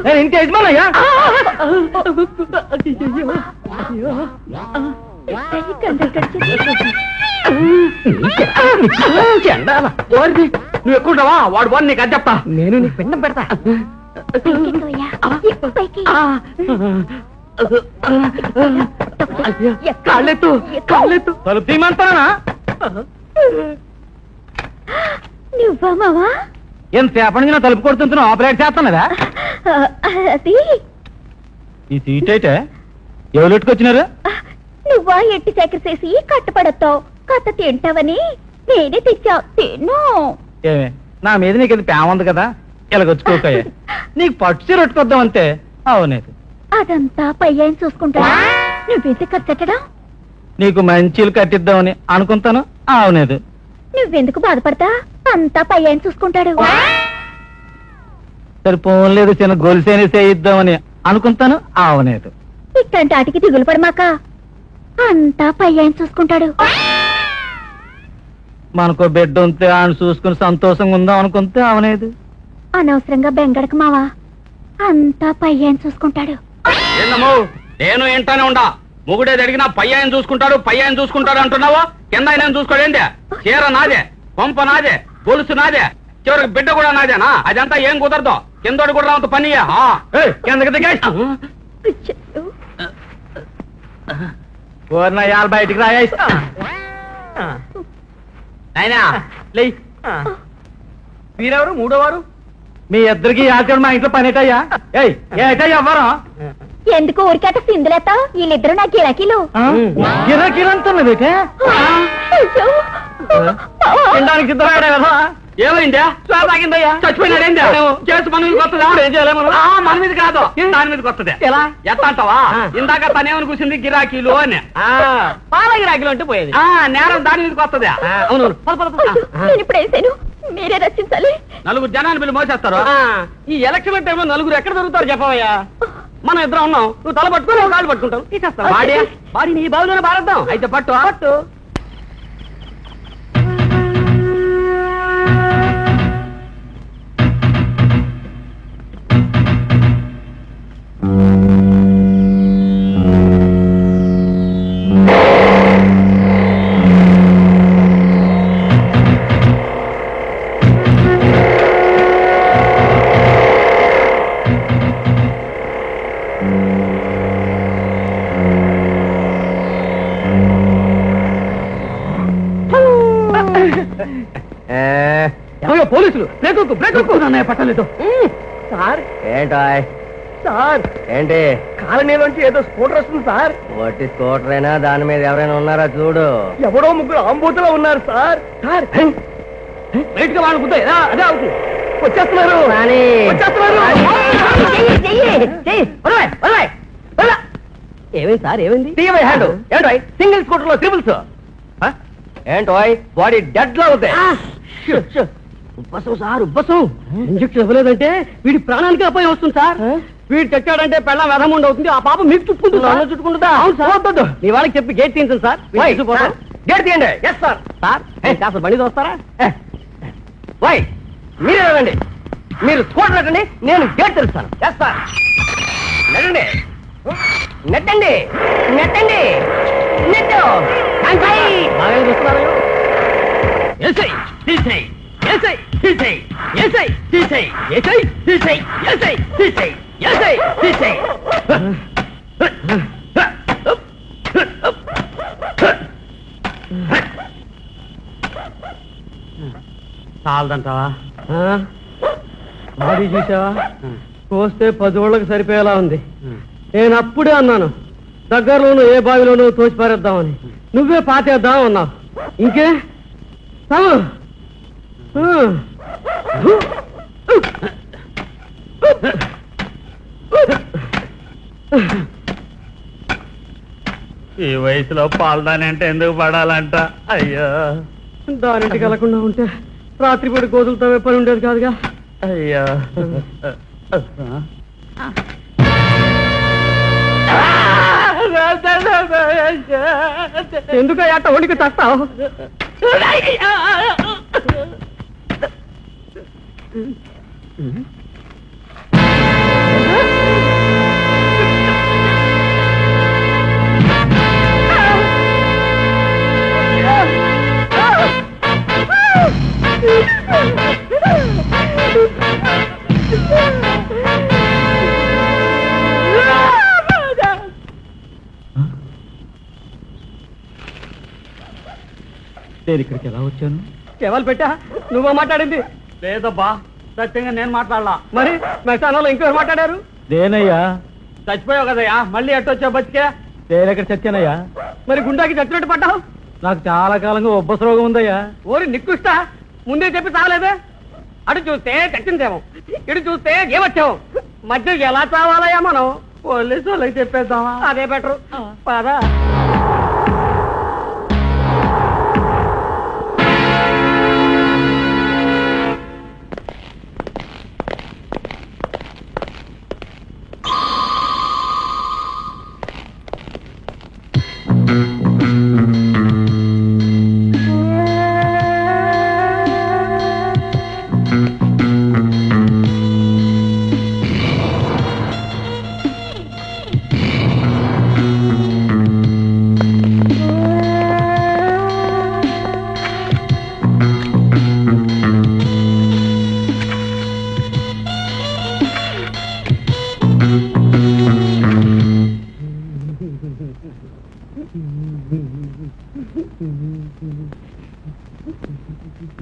నేను ఇంటి యజమానయ్యా. నువ్వు ఎక్కుంటావా? వాడు బాగా నీకు అది చెప్తా. నేను నీకు పిండం పెడతా. కాళ్ళెత్తు కాళ్ళెత్తు. తలుపు తీయమంటానా? నువ్వా మావా? ఎంతసేపటి నుంచి తలుపు కొడుతున్నావు, ఆపరేట్ చేస్తున్నారా? అది ఈ సీట్ అయితే ఎవరు ఎట్టుకొచ్చినారు? నువ్వా ఎట్టి చక్కెర చేసి కట్టపడతావు, కట్ట తింటావని నేనే తెచ్చా, తిన్ను. ఏమే నా మీద నీకు ఇది ప్రేమ ఉంది కదా, ఇలాగొచ్చుకోకాయ. నీకు పట్టు చీర పెట్టుకొద్దాం అంతే. అవునేది అదంతా పై ఆయన చూసుకుంటా. నువ్వెందుకు కట్టడం? నీకు మంచిలు కట్టిద్దామని అనుకుంటాను. అవునేది నువ్వెందుకు బాధపడతా? అంతా పై ఆయన చూసుకుంటాడు. సరే పోన్లేదు, చిన్న గొలుసేని చేయిద్దామని అనుకుంటాను. అవునేది ఇట్లాంటి ఆటికి దిగులు పడమాక, అంతా పై ఆయన చూసుకుంటాడు. మనకు బిడ్డ ఉంటే ఆయన చూసుకుని సంతోషంగా ఉందాం అనుకుంటే అవనేది. అనవసరంగా బెంగడకు మావా, అంతా పై ఆయన చూసుకుంటాడు. ఏందమ్మో నేను ఏంటానే ఉండా, మొగుడేది అడిగినా పై ఆయన చూసుకుంటాడు పై ఆయన చూసుకుంటాడు అంటున్నావా? కింద ఆయన చూసుకోడేందే? చీర నాదే, కొంప నాదే, గొలుసు నాదే, చివరికి బిడ్డ కూడా నాదేనా? అదంతా ఏం కుదరదు. కిందోడు కూడా రావంత పని కిందకి దిగా. బయటికి రాయా అయినా లే. వీరెవరు మూడో వారు? మీ ఇద్దరికి ఆచరణ మా ఇంట్లో పని ఏటయ్యా? ఏటయ్యా ఎవ్వరం ఎందుకు ఊరికేట సిందులేస్తావు? వీళ్ళిద్దరు నా గిరాకీలు. గిరాకీలంటున్నది తినడానికి సిద్ధమయ్యాడా కదా? ఏమైందా? తాగిందయ్యా? చచ్చిపోయినాడేందా? చేసి మన మీద కొత్తదా? ఏం చేయలేము. మన మీద కాదు, దాని మీద కొత్తదే. ఎలా ఎత్తా అంటావా? ఇందాక తనేమని కూర్చుంది గిరాకీలు అని. పాల గిరాకీలు అంటే పోయేది. నేరం దాని మీద కొత్తదే. అవును నేను ఇప్పుడు వేసాను, మీరే రచించాలి. 4 జనాన్ని వీళ్ళు మోసేస్తారు. ఈ ఎలక్షన్ టైంలో 4 ఎక్కడ దొరుకుతారు చెప్పవయ్యా? మనం ఇద్దరం ఉన్నాం, నువ్వు తల పట్టుకుని నువ్వు కాళ్ళు పట్టుకుంటావు. తీసేస్తావు బాడీ నీ బావిలోనే బారేద్దాం. అయితే పట్టు పట్టు. పోలీసులు పట్టలేదు సార్. ఏంటాయ్ సార్ ఏంటి? కాలనీలోంచి ఏదో స్కూటర్ వస్తుంది సార్. వట్టి స్కూటర్ అయినా దాని మీద ఎవరైనా ఉన్నారా చూడు. ఎవడో 3 ఆంబూతులో ఉన్నారు సార్. సార్ బయటగా వాళ్ళకుంటే అదే అవుతుంది. వచ్చేస్తున్నారు ఏమైంది సార్? ఏమైంది? హ్యాండ్ ఏంటో సింగిల్ స్కూటర్ లో ట్రిపుల్స్. ఏంటోయ్ బాడీ డెడ్ లో అవుతాయి. ఉబ్బసం సార్, ఉబ్బసం. ఇంజక్షన్ ఇవ్వలేదంటే వీడి ప్రాణానికి అపాయం వస్తుంది సార్. వీడు చచ్చాడంటే పెళ్ళం వ్యధముండి అవుతుంది. ఆ పాప మీకు చుట్టుకుంటుంది. చుట్టుకుంటుందా? అవును సార్. నీ వాళ్ళకి చెప్పి గేట్ తీయించండి సార్. గేట్ తీయండి. Yes sir. సార్ కాస్త బండి చూస్తారా? వై మీరే రండి. మీరు స్కూటర్ నెట్టండి, నేను గేట్ తెరుస్తాను. Yes sir. నెట్టండి నెట్టండి నెట్టండి నెట్టు. బాగా చూస్తున్నారు. ఎస్ఐ తీసేయ్, ఎస్ఐ తీసేయ్, ఎస్ఐ తీసేయ్, ఎస్ఐ తీసేయ్, ఎస్ఐ తీసేయ్, ఎస్ఐ తీసేయ్. చాలదంటావా? బాడీ చూసావా? కోస్తే 10 ఓళ్ళకి సరిపోయేలా ఉంది. నేను అప్పుడే అన్నాను దగ్గరలోనూ ఏ బావిలోనూ తోచి పారేద్దామని. నువ్వే పాతేద్దాం అన్నావు. ఇంకే ఈ వయసులో పాలదాని అంటే ఎందుకు పడాలంట? అయ్యా, దానింటికి వెళ్లకుండా ఉంటే రాత్రిపూట గోధులతో పని ఉండేది కాదుగా. అయ్యా, ఎందుకు అట్ట ఒడికి తస్తావు? నేను ఇక్కడికి ఎలా వచ్చాను? కేవలం పెట్టా నువ్వే మాట్లాడింది? లేదబ్బా, సత్యంగా నేను మాట్లాడలా. మరి మెసానాలో ఇంకెవరు మాట్లాడారు? నేనయ్యా. చచ్చిపోయావు కదయ్యా, మళ్ళీ ఎట్టొచ్చావు బతికే? నేనెక్కడ చచ్చానయ్యా? మరి గుండాకి చచ్చినట్టు పడ్డావు? నాకు చాలా కాలంగా ఉబ్బస రోగం ఉందయ్యా. ఓరి నిక్కుస్తా, ముందే చెప్పి చావలేదే? అటు చూస్తే చచ్చిందేమో, ఇటు చూస్తే ఏమొచ్చావు. మధ్య ఎలా చావాలయ్యా మనం? పోలీసు వాళ్ళకి చెప్పేద్దామా? అదే బెటరు. పదా.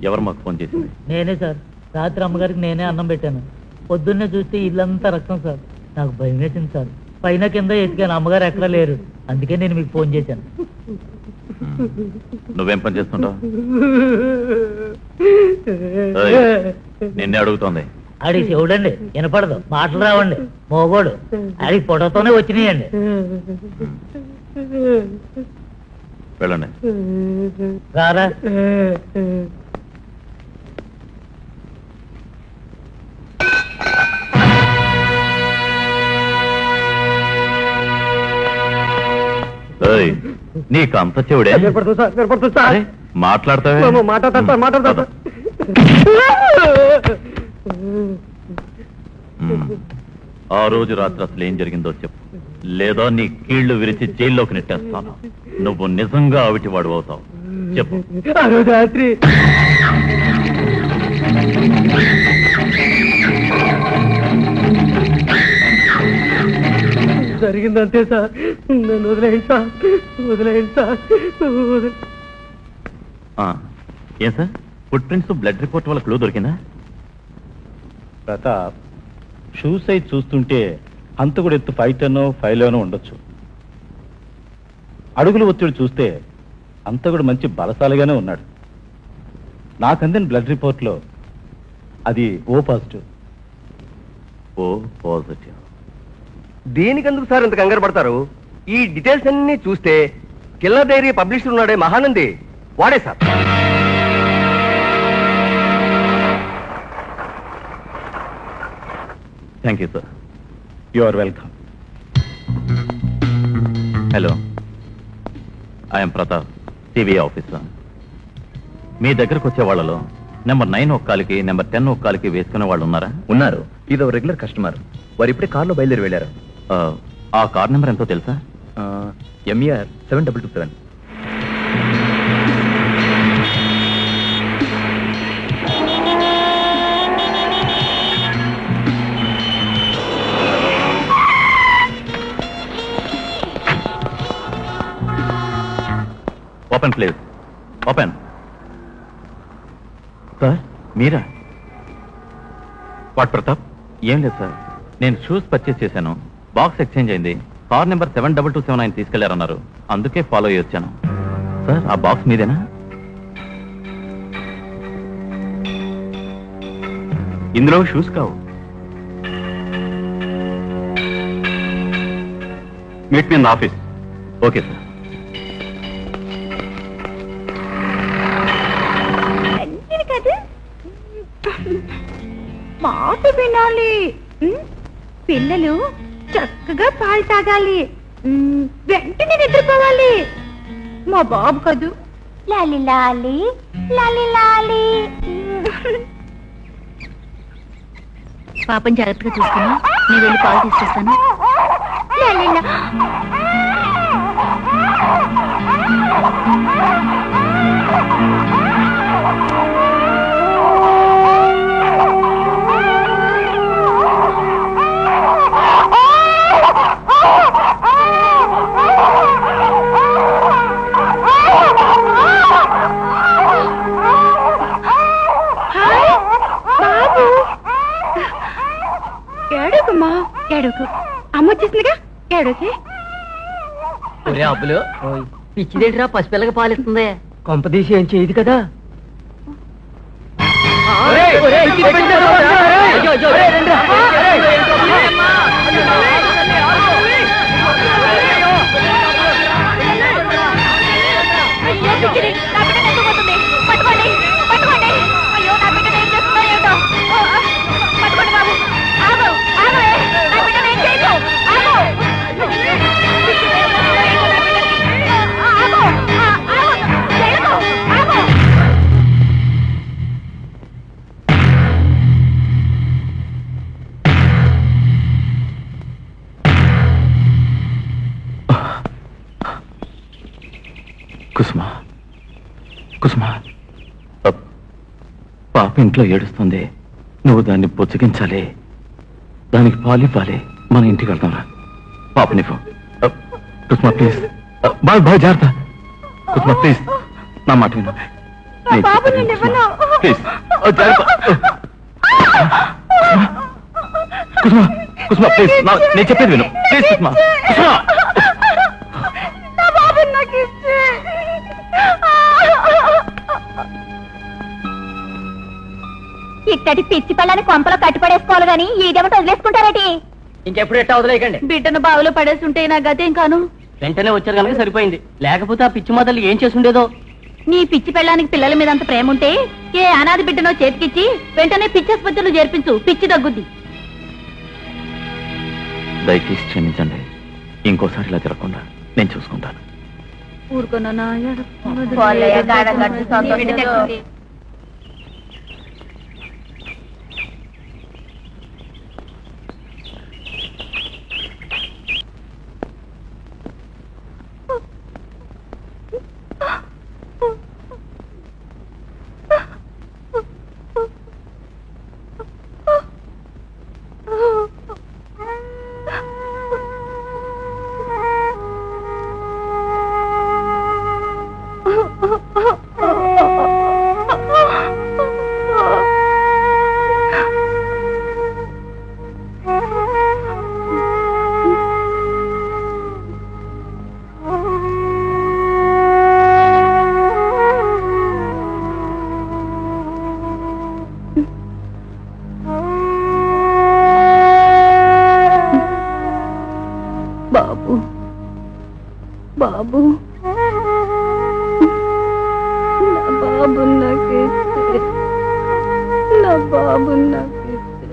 ఎవరు మాకు ఫోన్ చేసింది? నేనే సార్. రాత్రి అమ్మగారికి నేనే అన్నం పెట్టాను. పొద్దున్నే చూస్తే ఇల్లంతా రక్తం సార్. నాకు భయం వేసింది సార్. పైన కింద ఎతికాను, అమ్మగారు ఎక్కడ లేరు. అందుకే నేను మీకు ఫోన్ చేశాను. నువ్వేం పని చేస్తుంటావు? నిన్నే అడుగుతోంది. ఆడికి చెవుడండి, వినపడదు, మాటలు రావండి, మోగోడు. ఆడికి ఫోటోతోనే వచ్చినాయండి. వెళ్ళండి. రారా. నీకు అంత చెవుడే? మాట్లాడతావే? మాట్లాడతా. ఆ రోజు రాత్రి అసలు ఏం జరిగిందో చెప్పు, లేదా నీ కీళ్లు విరిచి జైల్లోకి నెట్టేస్తాను. నువ్వు నిజంగా అవిటివాడు అవుతావు. చెప్పు. ఆ రోజు రాత్రి జరిగిందంతే సార్. నన్ను వదిలేయండి సార్, వదిలేయండి సార్. ఏం sir, foot prints blood report వల్ల క్లూ దొరికిందా? ప్రతాప్, షూ సైజ్ చూస్తుంటే హంతకుడు ఎత్తు 5 టన్ 5 లోనూ ఉండొచ్చు. అడుగులు ఒత్తిడి చూస్తే హంతకుడు మంచి బలశాలిగానే ఉన్నాడు. నాకందిన బ్లడ్ రిపోర్ట్లో అది ఓ పాజిటివ్. O positive. దీనికెందుకు సార్ ఇంత కంగారు పడతారు? ఈ డీటెయిల్స్ అన్ని చూస్తే కిల్లర్ డైరీ పబ్లిషర్ ఉన్నాడే మహానంది, వాడే sir. Thank you sir. You are welcome. Hello, I'm Pratap. TV officer, మీ దగ్గరకు వచ్చే వాళ్ళలో నెంబర్ 9 ఒక్కాలకి నెంబర్ 10 ఒక్కాలకి వేసుకునే వాళ్ళు ఉన్నారా? ఉన్నారు. ఇదో రెగ్యులర్ కస్టమర్. వారు ఇప్పుడే కార్లో బయలుదేరి వెళ్ళారు. ఆ కార్ నెంబర్ ఎంతో తెలుసా? MER 7227. Open please. Open. Sir Meera? What Pratap? ఏం లేదు సార్, నేను షూస్ పర్చేస్ చేశాను, బాక్స్ ఎక్స్చేంజ్ అయింది, కార్ నెంబర్ 7227 తీసుకెళ్లారన్నారు, అందుకే ఫాలో అయ్యి వచ్చాను. సార్ ఆ బాక్స్ మీదేనా? ఇందులో షూస్ కావు. Meet me in office. Okay sir. మాట వినాలి. పిల్లలు చక్కగా పాలు తాగాలి, వెంటనే నిద్రపోవాలి. మా బాబు కదూ. లాలి లాలి లాలి లాలి. పాపం జాగ్రత్తగా చూసుకున్నా, నేను వెళ్ళి పాలు తీసుకొస్తాను. లాలి లా. ఏడుకమ్మా, ఏడుకు. అమ్మ వచ్చేసిందిగా, ఏడుకి. అబ్బులు పిచ్చిదేంటిరా, పసిపిల్లకి పాలిస్తుంది. కొంపదీసి ఏం చేయదు కదా. పట్టుకోండి పట్టుకోండి. అయ్యో నా బిడ్డ ఏం చేస్తుందో ఏంటో. పట్టుకోండి బాబు. ఆగు ఆగు, నా బిడ్డ ఏం చేయదు. ఆగు కుసుమా, కుసుమా, పాప ఇంట్లో ఏడుస్తుంది, నువ్వు దాన్ని బుచ్చగించాలి, దానికి పాలివ్వాలి. మన ఇంటికి వెళ్తాంరా. పాపనివ్వు. కుసుమా ప్లీజ్. బాగా బాగా జాగ్రత్త. కుసుమా ప్లీజ్, నా మాట విను. ప్లీజ్ కుసుమా, కుసుమా ప్లీజ్, నేను చెప్పేది విను ప్లీజ్. కుసుమా, కుసుమా. ఇట్టటి పిచ్చి పిల్లని కొంపలో కట్టిపడేసుకోవాలి గాని ఈడేమిటి వదిలేసుకుంటారేటి? ఇంకెప్పుడు ఎట్టా వదిలేయకండి. బిడ్డను బావిలో పడేస్తుంటే నా గతేం కాను. వెంటనే వచ్చారు కనుక సరిపోయింది, లేకపోతే ఆ పిచ్చి మొదలు ఏం చేసుండేదో. నీ పిచ్చి పెళ్ళానికి పిల్లల మీద అంత ప్రేమ ఉంటే ఏ అనాథ బిడ్డనో చేతికిచ్చి వెంటనే పిచ్చాసుపత్రులు చేర్పించు, పిచ్చి తగ్గుద్ది. దయచేసి క్షమించండి, ఇంకోసారి ఇలా జరగకుండా నేను చూసుకుంటాను. ఊరుకున్నా బాబు, బాబు, నా బాబు నాకిస్తే, నా బాబు నాకిస్తే.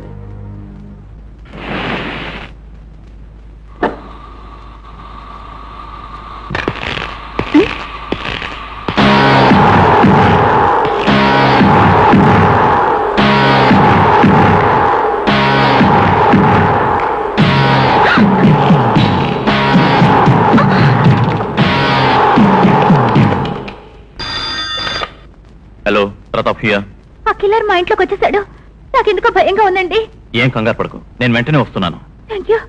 ప్రతాప్ హియర్. ఆ కిల్లర్ మా ఇంట్లోకి వచ్చేసాడు. నాకెందుకో భయంగా ఉందండి. ఏం కంగారు పడకు, నేను వెంటనే వస్తున్నాను. Thank you.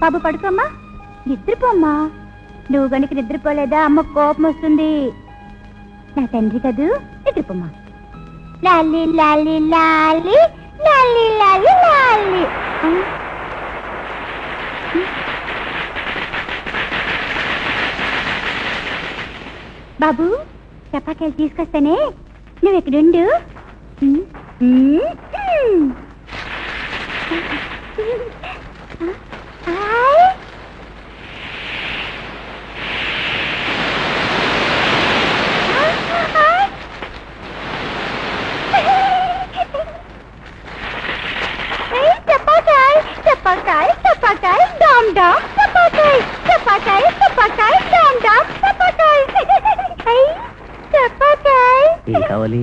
బాబు పడుకోమ్మా, నిద్రపోమ్మా. నువ్వు గనుక నిద్రపోలేదా అమ్మ కోపం వస్తుంది. నా తండ్రి కదూ, నిద్రపోమ్మా. లాలి లాలి లాలి లాలి లాలి లాలి. బాబు చపాకాయలు తీసుకొస్తానే, నువ్వు ఇక్కడుండు. Tapakai, tapakai, dom dom, tapakai, tapakai, tapakai, dom dom, tapakai. Hey, tapakai. ఏం కావాలి?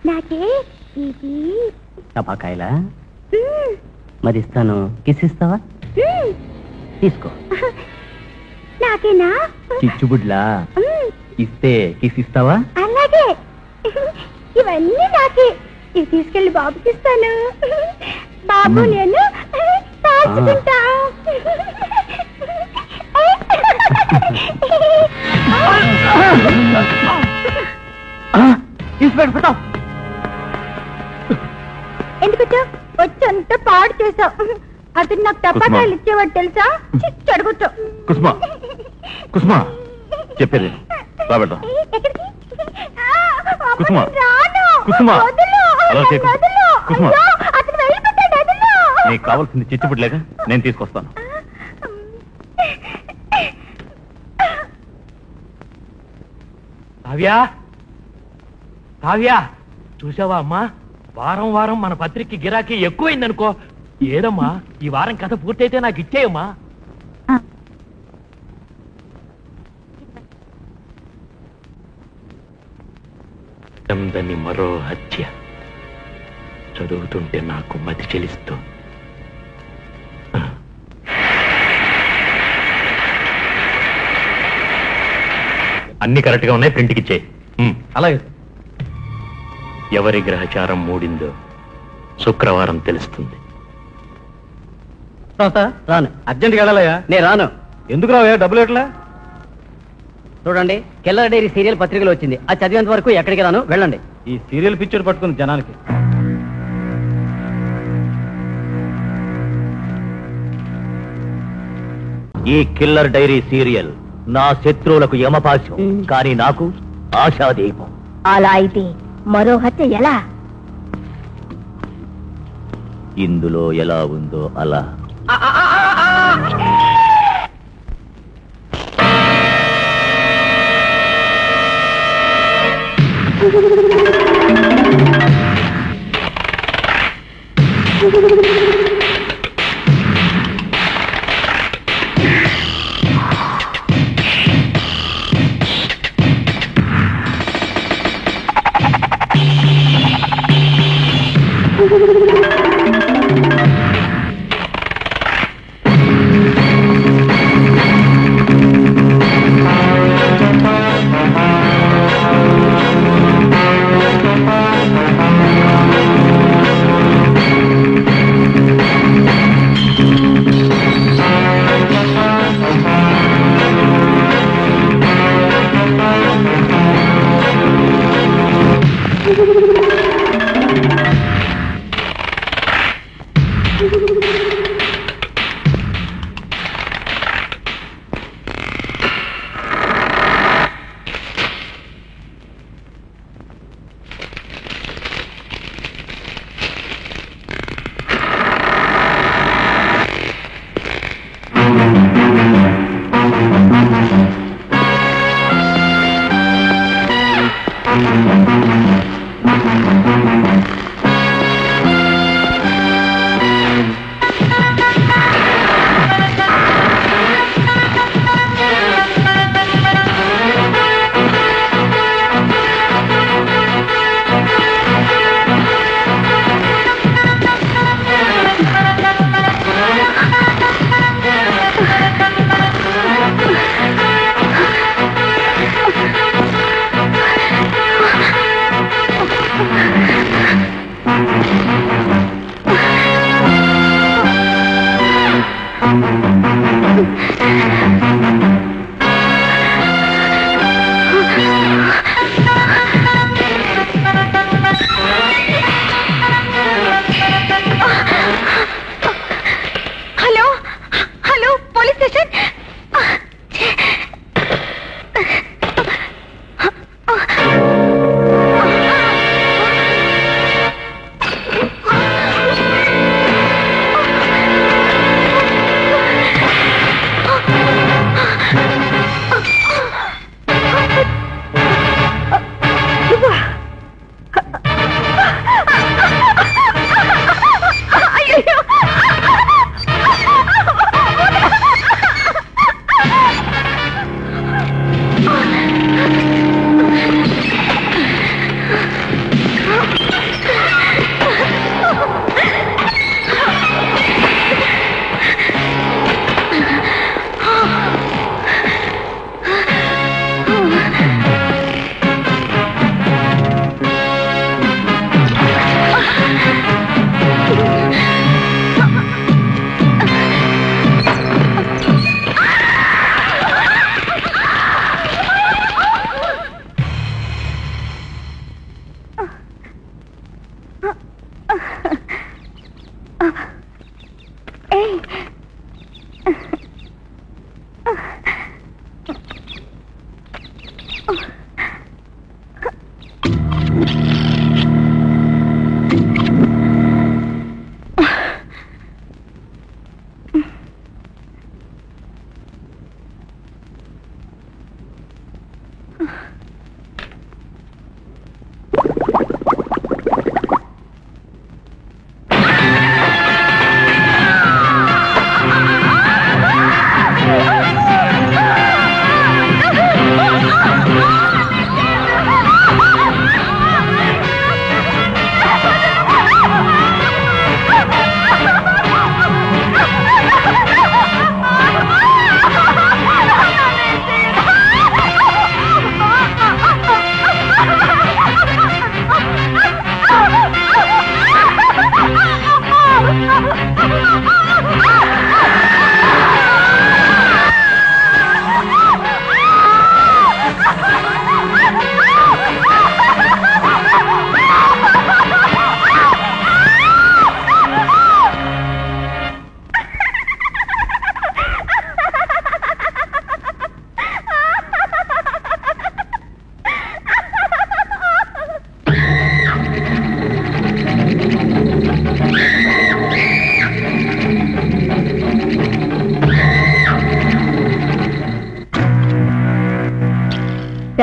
నాకే ఇది టపాకాయలా? మరి ఇస్తాను, కిస్ ఇస్తావా? తీసుకో. నాకేనా? చిచ్చుబుడ్లా ఇస్తే కిస్ ఇస్తావా? అలాగే. ఇవన్నీ నాకే. ఇవి తీసుకెళ్లి బాబుకి ఇస్తాను. బాబు నేను తాచుకుంటా. ఎందుకు వచ్చంతా పాడు చేసావు. అతను నాకు టపాకాయలు ఇచ్చేవాడు తెలుసా? చెడుగుతావు. కుసుమా కుసుమా చెప్పేది రాబెడదాం. కుసుమా కుసుమా అలా చేయకు. కుసుమా నీకు కావాల్సింది చిచ్చుబుడ్లేగా, నేను తీసుకొస్తాను. కావ్య కావ్య చూసావా అమ్మా, వారం వారం మన పత్రికకి గిరాకీ ఎక్కువైందనుకో. ఏదమ్మా, ఈ వారం కథ పూర్తయితే నాకు ఇచ్చేయమ్మా. చందని మరో హత్య చదువుతుంటే నాకు మతి చెలిస్తూ. అన్ని కరెక్ట్ గా ఉన్నాయి, ప్రింట్కి ఇచ్చే. అలాగే. ఎవరి గ్రహచారం మూడిందో శుక్రవారం తెలుస్తుంది. రాను. అర్జెంట్గా వెళ్ళాలయ్యా. నేను రాను. ఎందుకు రావయ్యా? డబ్బులు ఎట్లా? చూడండి, కెల్లర్ డైరీ సీరియల్ పత్రికలో వచ్చింది. అది చదివేంత వరకు ఎక్కడికి రాను. వెళ్ళండి. ఈ సీరియల్ పిక్చర్ పట్టుకుంది జనానికి. ఈ కిల్లర్ డైరీ సీరియల్ నా శత్రువులకు యమపాశం, కానీ నాకు ఆశాదీపం. అలా అయితే మరో హత్య ఎలా? ఇందులో ఎలా ఉందో అలా.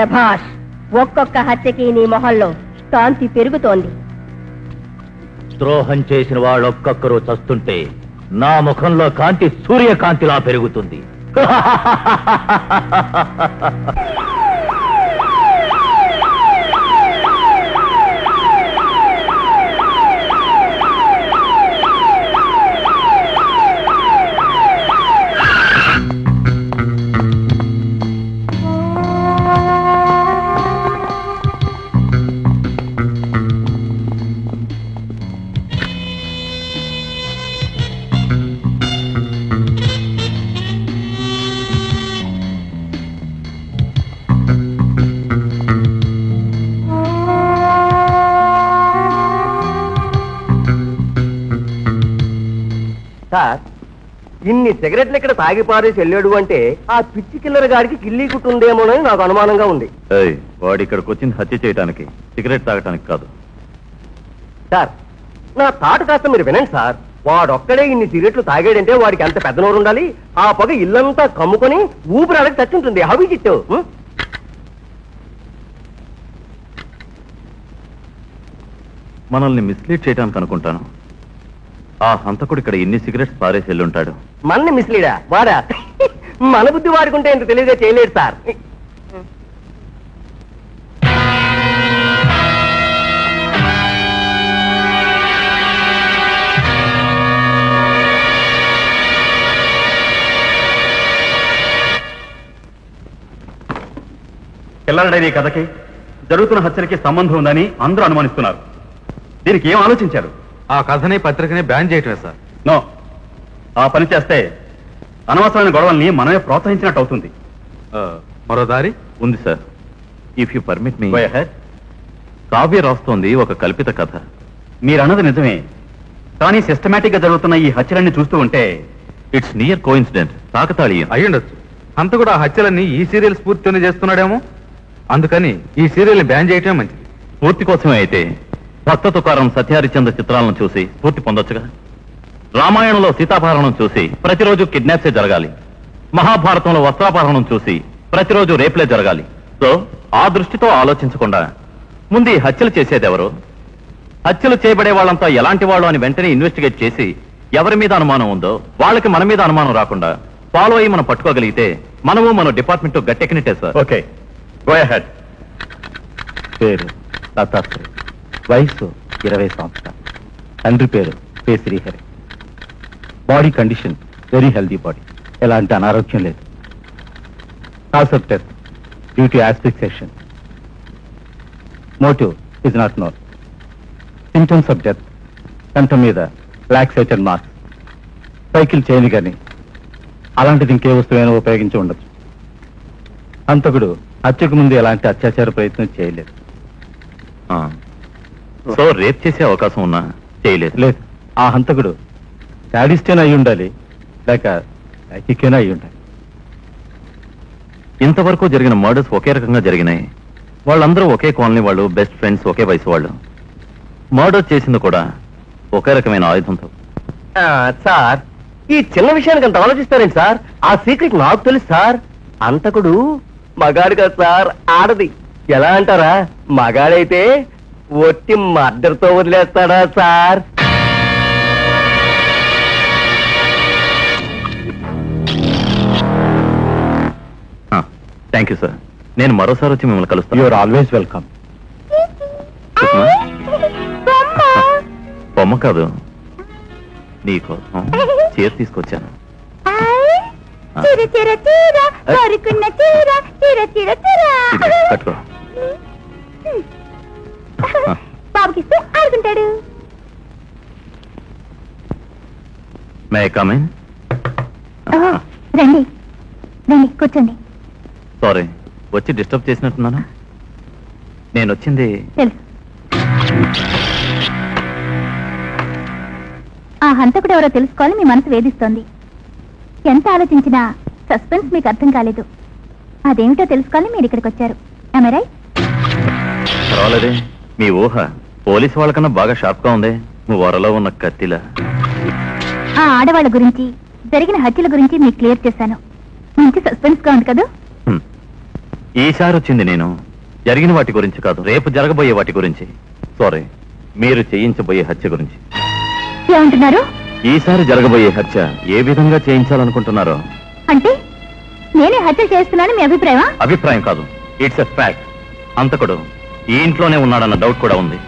శభాష్, ఒక్కొక్క హత్యకి నీ మొహంలో కాంతి పెరుగుతోంది. ద్రోహం చేసిన వాళ్ళు ఒక్కొక్కరు చస్తుంటే నా ముఖంలో కాంతి సూర్యకాంతిలా పెరుగుతుంది. సార్, ఇన్ని సిగరెట్లు ఇక్కడ తాగి పారేసి వెళ్ళాడు అంటే ఆ పిచ్చి కిల్లర్ గారికి కిల్లీ కుట్టుందేమోనని నాకు అనుమానంగా ఉంది. వాడు ఇక్కడికి వచ్చింది హత్య చేయడానికి, సిగరెట్ తాగటానికి కాదు. సార్, నా తాట కాస్త మీరు వినండి సార్. వాడొక్కడే ఇన్ని సిగరెట్లు తాగాడంటే వాడికి ఎంత పెద్ద నోరు ఉండాలి. ఆ పొగ ఇల్లంతా కమ్ముకొని ఊపిరాడకి చచ్చుంటుంది. హవి చిట్టు మనల్ని మిస్లీడ్ చేయడానికి అనుకుంటాను. ఆ హంతకుడు ఇక్కడ ఎన్ని సిగరెట్స్ పారేసి వెళ్ళుంటాడు. మన్ని మిస్లీడా? వాడా? మన బుద్ధి వాడుకుంటే ఇంత తెలివిగా చేయలేడు సార్. పిల్లలడైన ఈ కథకి జరుగుతున్న హత్యలకి సంబంధం ఉందని అందరూ అనుమానిస్తున్నారు. దీనికి ఏం ఆలోచించారు? ఆ కథని పత్రికని బ్యాన్ చేయటమే సార్. నో, ఆ పని చేస్తే అనవసరమైన గొడవల్ని మనమే ప్రోత్సహించినట్టు అవుతుంది. మరో దారి ఉంది sir. If you permit me. Go ahead. Kavya రాస్తోంది ఒక కల్పిత కథ. మీరన్నది నిజమే, కానీ సిస్టమేటిక్ గా జరుగుతున్న ఈ హత్యలన్నీ చూస్తూ ఉంటే ఇట్స్ నియర్ కోఇన్సిడెంట్, కాకతాళీయం అయ్యుండొచ్చు. అంత కూడా ఆ హత్యలన్నీ ఈ సీరియల్ స్ఫూర్తితోనే చేస్తున్నాడేమో. అందుకని ఈ సీరియల్ ని బ్యాన్ చేయటమే మంచిది. స్ఫూర్తి కోసమే అయితే భక్త తుకారం సత్యహరిచంద్ర చిత్రాలను చూసి స్ఫూర్తి పొందొచ్చుగా. రామాయణంలో సీతాపహరణం చూసి ప్రతిరోజు కిడ్నాప్సే జరగాలి. మహాభారతంలో వస్త్రాపహరణం చూసి ప్రతిరోజు రేపులే జరగాలి. సో ఆ దృష్టితో ఆలోచించకుండా ముందు ఈ హత్యలు చేసేదెవరు, హత్యలు చేయబడే వాళ్ళంతా ఎలాంటి వాళ్ళు అని వెంటనే ఇన్వెస్టిగేట్ చేసి ఎవరి మీద అనుమానం ఉందో వాళ్ళకి మన మీద అనుమానం రాకుండా ఫాలో అయ్యి మనం పట్టుకోగలిగితే మనము మన డిపార్ట్మెంట్ గట్టెక్కినట్టే సార్. Okay, go ahead. పేరు దత్తాత్రేయ, వయసు 20 సంవత్సరాలు, తండ్రి పేరు పే Srihari. Body condition very healthy body, ఎలాంటి అనారోగ్యం లేదు. Cause of death due to asphyxiation. Motive is not known. Symptoms of death కంఠం మీద లాక్సేటెడ్ మార్క్స్, సైకిల్ చేయని కానీ అలాంటిది ఇంకే వస్తువైనా ఉపయోగించి ఉండొచ్చు. హంతకుడు హత్యకు ముందు ఎలాంటి అత్యాచార ప్రయత్నం చేయలేదు. సో రేప్ చేసే అవకాశం ఉన్నా చేయలేదు. లేదు, ఆ హంతకుడు శాడిస్టేనా అయి ఉండాలి, లేక లైకికేనా అయి ఉండాలి. ఇంతవరకు జరిగిన మర్డర్స్ ఒకే రకంగా జరిగినాయి. వాళ్ళందరూ ఒకే కాలనీ వాళ్ళు, బెస్ట్ ఫ్రెండ్స్, ఒకే వయసు వాళ్ళు. మర్డర్ చేసింది కూడా ఒకే రకమైన ఆయుధంతో. సార్, ఈ చిన్న విషయానికి అంత ఆలోచిస్తారేంటి సార్? ఆ సీక్రెట్ నాకు తెలుసు సార్. అంతకుడు మగాడు కదా సార్, ఆడది. ఎలా అంటారా? మగాడైతే ఒట్టి మర్డర్తో వదిలేస్తాడా సార్? Thank you sir. నేను మరోసారి వచ్చి మిమ్మల్ని కలుస్తాను. You are always welcome. బొమ్మ కాదు, నీకోసం చీర తీసుకొచ్చాను. కట్టుకో. బాబుకిస్తే ఆడుకుంటాడు. May come in? రండి రండి, కూర్చోండి. సారీ, వచ్చి డిస్టర్బ్ చేసినట్టున్నాను. నేను వచ్చింది తెలుసు. ఆ హంతకుడు ఎవరో తెలుసుకోవాలి మీ మనసు వేధిస్తోంది. ఎంత ఆలోచించినా సస్పెన్స్ మీకు అర్థం కాలేదు. అదేమిటో తెలుసుకోవాలి మీరు ఇక్కడికి వచ్చారు. Am I right? పర్వాలేదే, మీ ఊహ పోలీసు వాళ్ళకన్నా బాగా షార్ప్ గా ఉంది. నువ్వు వరలో ఉన్న కత్తిలా. ఆ ఆడవాళ్ళ గురించి, జరిగిన హత్యల గురించి మీకు క్లియర్ చేశాను. మంచి సస్పెన్స్ గా ఉంది కదా. ఈసారి వచ్చింది నేను జరిగిన వాటి గురించి కాదు, రేపు జరగబోయే వాటి గురించి. సారీ, మీరు చేయించబోయే హత్య గురించి. ఏమంటున్నారు? ఈసారి జరగబోయే హత్య ఏ విధంగా చేయించాలనుకుంటున్నారో. అంటే నేనే హత్య చేస్తున్నాను మీ అభిప్రాయమా? అభిప్రాయం కాదు, ఇట్స్ ఎ ఫ్యాక్ట్. అంతకుడు ఈ ఇంట్లోనే ఉన్నాడన్న డౌట్ కూడా ఉంది.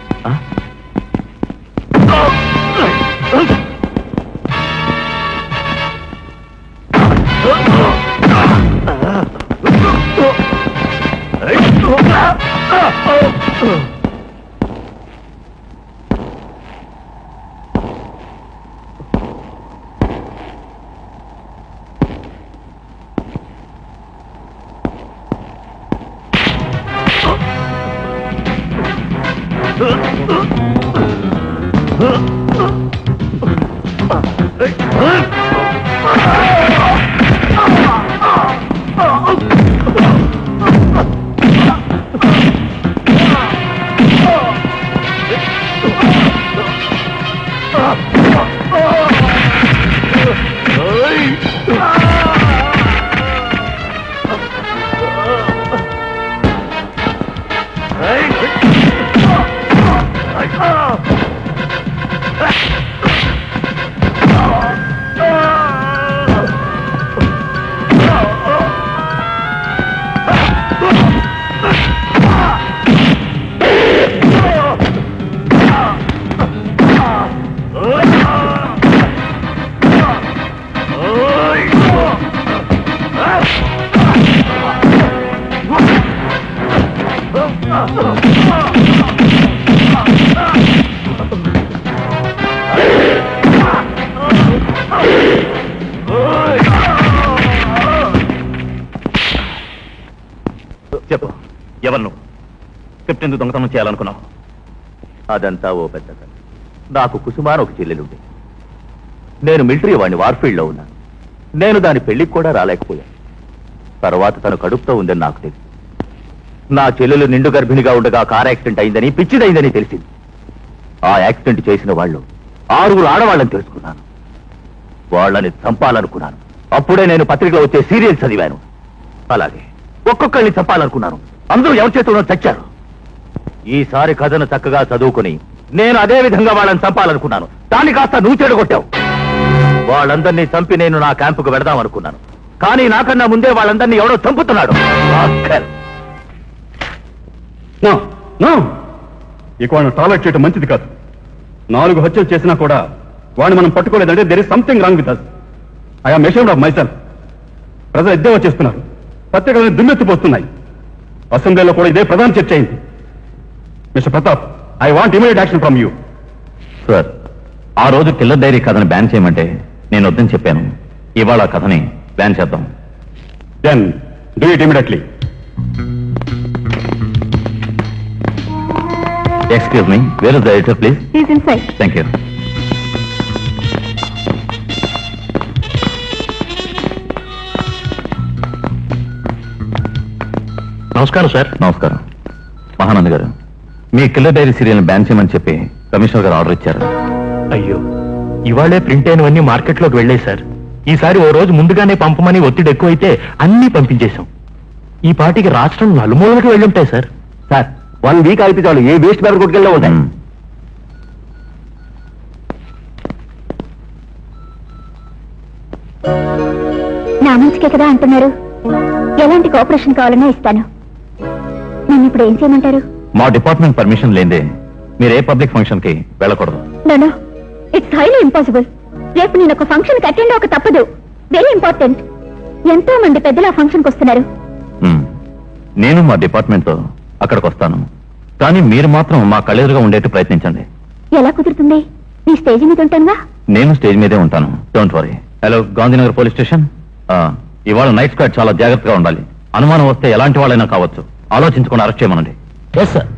చెప్పు, ఎవరు నువ్వు? స్క్రిప్ట్ ఎందుకు దొంగతనం చేయాలనుకున్నావు? అదంతా ఓ పెద్ద కథ. నాకు కుసుమాన ఒక చెల్లెలుంది. నేను మిలిటరీ వాడిని వార్ఫీల్డ్లో ఉన్నాను. నేను దాని పెళ్లికి కూడా రాలేకపోయాను. తర్వాత తను కడుపుతో ఉందని నాకు తెలిసింది. నా చెల్లెలు నిండు గర్భిణిగా ఉండగా కార్ యాక్సిడెంట్ అయిందని, పిచ్చిదైందని తెలిసింది. ఆ యాక్సిడెంట్ చేసిన వాళ్ళు 6 ఆడవాళ్ళని తెలుసుకున్నాను. వాళ్ళని చంపాలనుకున్నాను. అప్పుడే నేను పత్రికలో వచ్చే సీరియల్ చదివాను. అలాగే ఒక్కొక్కరిని చంపాలనుకున్నాను. అందరూ ఎవరి చేతుల్లో చచ్చారు. ఈసారి కథను చక్కగా చదువుకుని నేను అదే విధంగా వాళ్ళని చంపాలనుకున్నాను. దాన్ని కాస్త నువ్వు చెడగొట్టావు. వాళ్ళందరినీ చంపి నేను నా క్యాంపుకు వెడదాం అనుకున్నాను. కానీ నాకన్నా ముందే వాళ్ళందరినీ ఎవడో చంపుతున్నాడు. ఇక వాళ్ళని టాలెట్ చేయడం మంచిది కాదు. 4 హత్యలు చేసినా కూడా వాడిని మనం పట్టుకోలేదంటే there is something wrong with us. I'm ashamed of myself. ప్రజలు ఎద్దేవా చేస్తున్నారు. పత్రికలను దుమ్మెత్తిపోతున్నాయి. అసెంబ్లీలో కూడా ఇదే ప్రధాన చర్చ అయింది. Mister Pratap, I want immediate action from you. Sir, ఆ రోజు కిల్లర్ డైరీ కథని బ్యాన్ చేయమంటే నేను వద్దని చెప్పాను. ఇవాళ ఆ కథని బ్యాన్ చేద్దాం. Then do it immediately. Excuse me, where is the editor please? He's inside. Thank you. నమస్కారం సార్. నమస్కారం. మహానంద్ గారు, మీ కిల్లర్ డైరీ సీరియల్ని బ్యాన్ చేయమని చెప్పి కమిషనర్ గారు ఆర్డర్ ఇచ్చారు. అయ్యో, ఇవాళే ప్రింట్ అయినవన్నీ మార్కెట్లోకి వెళ్ళాయి సార్. ఈసారి ఓ రోజు ముందుగానే పంపమని ఒత్తిడి ఎక్కువైతే అన్నీ పంపించేశాం. ఈ పార్టీకి రాష్ట్రం నలుమూలకి వెళ్ళుంటాయి సార్. సార్ 1 వీక్ అయితే చాలు, ఏ వేస్ట్ పేపర్ కొట్టుకెళ్ళి ఉంటాయి. నా మంచికే కదా అంటున్నారు. ఎలాంటి కోఆపరేషన్ కావాలన్నా ఇస్తాను. నన్ను ఇప్పుడు ఏం చేయమంటారు? మా డిపార్ట్మెంట్ పర్మిషన్ లేదే మీరు ఏ పబ్లిక్ ఫంక్షన్ కి వెళ్ళకూడదు. No, it's highly impossible. రేపు నేను ఒక ఫంక్షన్ కి అటెండ్ అవ్వక తప్పదు. Very important. ఎంతో మంది పెద్దలు ఆ ఫంక్షన్ కి వస్తున్నారు. నేను మా డిపార్ట్మెంట్ తో అక్కడికి వస్తాను. కానీ మీరు మాత్రం మా కళ్ళెదురుగా ఉండేట్టు ప్రయత్నించండి. ఎలా కుదురుతుంది? నీ స్టేజ్ మీద ఉంటానుగా. నేను స్టేజ్ మీదే ఉంటాను. Don't worry. Hello, Gandhinagar police station. ఇవాళ నైట్ స్క్వాడ్ చాలా జాగ్రత్తగా ఉండాలి. అనుమానం వస్తే ఎలాంటి వాళ్ళైనా కావచ్చు. ఆలోచించుకుని అరెస్ట్ చేయమనండి. Yes sir.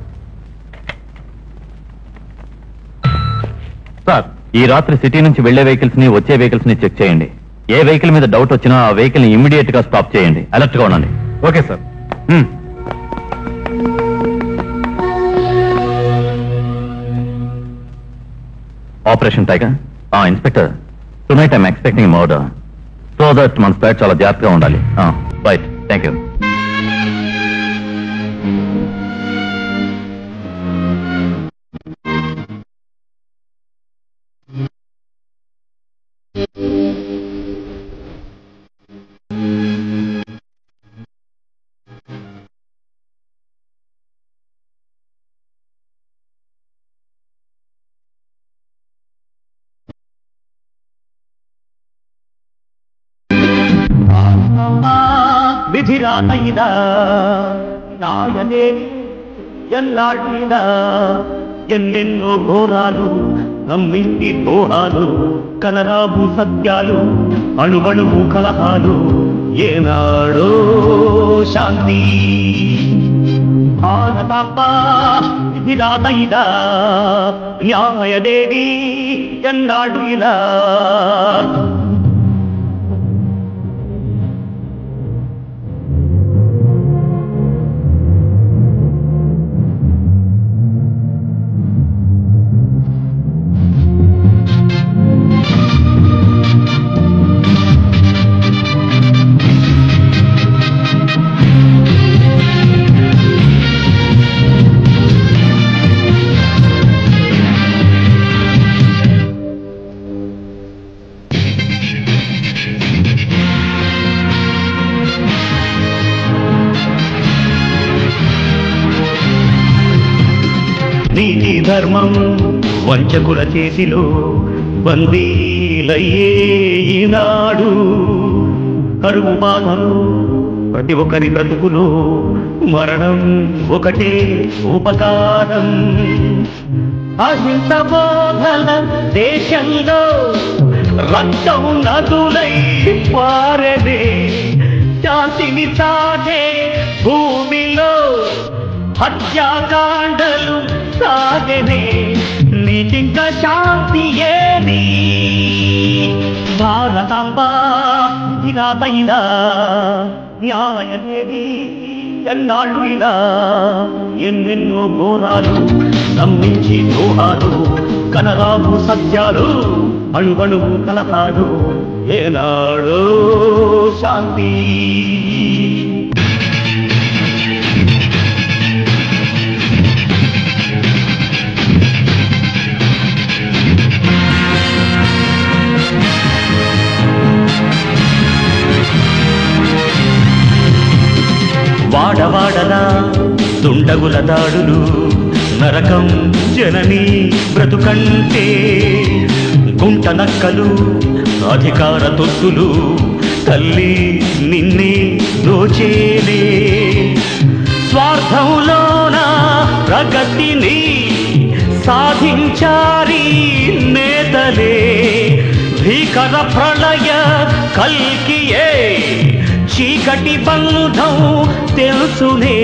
సార్, ఈ రాత్రి సిటీ నుంచి వెళ్లే వెహికల్స్ ని వచ్చే వెహికల్స్ ని చెక్ చేయండి. ఏ వెహికల్ మీద డౌట్ వచ్చినా ఆ వెహికల్ ని ఇమ్మీడియట్ గా స్టాప్ చేయండి. అలర్ట్ గా ఉండండి. Okay sir. Operation tiger. Inspector, tonight I'm expecting murder. So that మన స్క్వాడ్ చాలా జాగ్రత్తగా ఉండాలి. Right, thank you. విధిరానైనా నాయనే ఎల్లాడినా ఎన్నెన్నో ఘోరాలు నమ్మింది దోహాలు కలరాబు సత్యాలు అణువణువు కలహాలు ఏనాడో శాంతి భారతాంబ విధిరానైనా న్యాయదేవి ఎన్నాడు ఇలా నీతి ధర్మం వంచకుల చేతిలో బందీలయ్యే ఈనాడు కరువు బాధలు ప్రతి ఒక్కరి బ్రతుకులో మరణం ఒకటే ఉపకారం అహింస బోధన దేశంలో రక్తం నదులై పారదే శాంతిని సాగే భూమిలో హత్యాకాండలు సాగనే నీటింక శాంతి ఏది భారతాంబ ఇలాపైన న్యాయదేవి ఎన్నాళ్ళు ఇలా ఎన్నెన్నో ఘోరాలు నమ్మించి దోహాలు కనరాబు సత్యాలు అణువణువు కలహాలు ఏనాడో శాంతి వాడవాడలా దుండగుల దాడులు నరకం జనని బ్రతుకంటే గుంట నక్కలు అధికార తొత్తులు తల్లి నిన్నే దోచేలే స్వార్థంలోన ప్రగతిని సాధించారి నేతలే భీకర ప్రళయ కల్కియే చీకటి బంధం తెలుసునే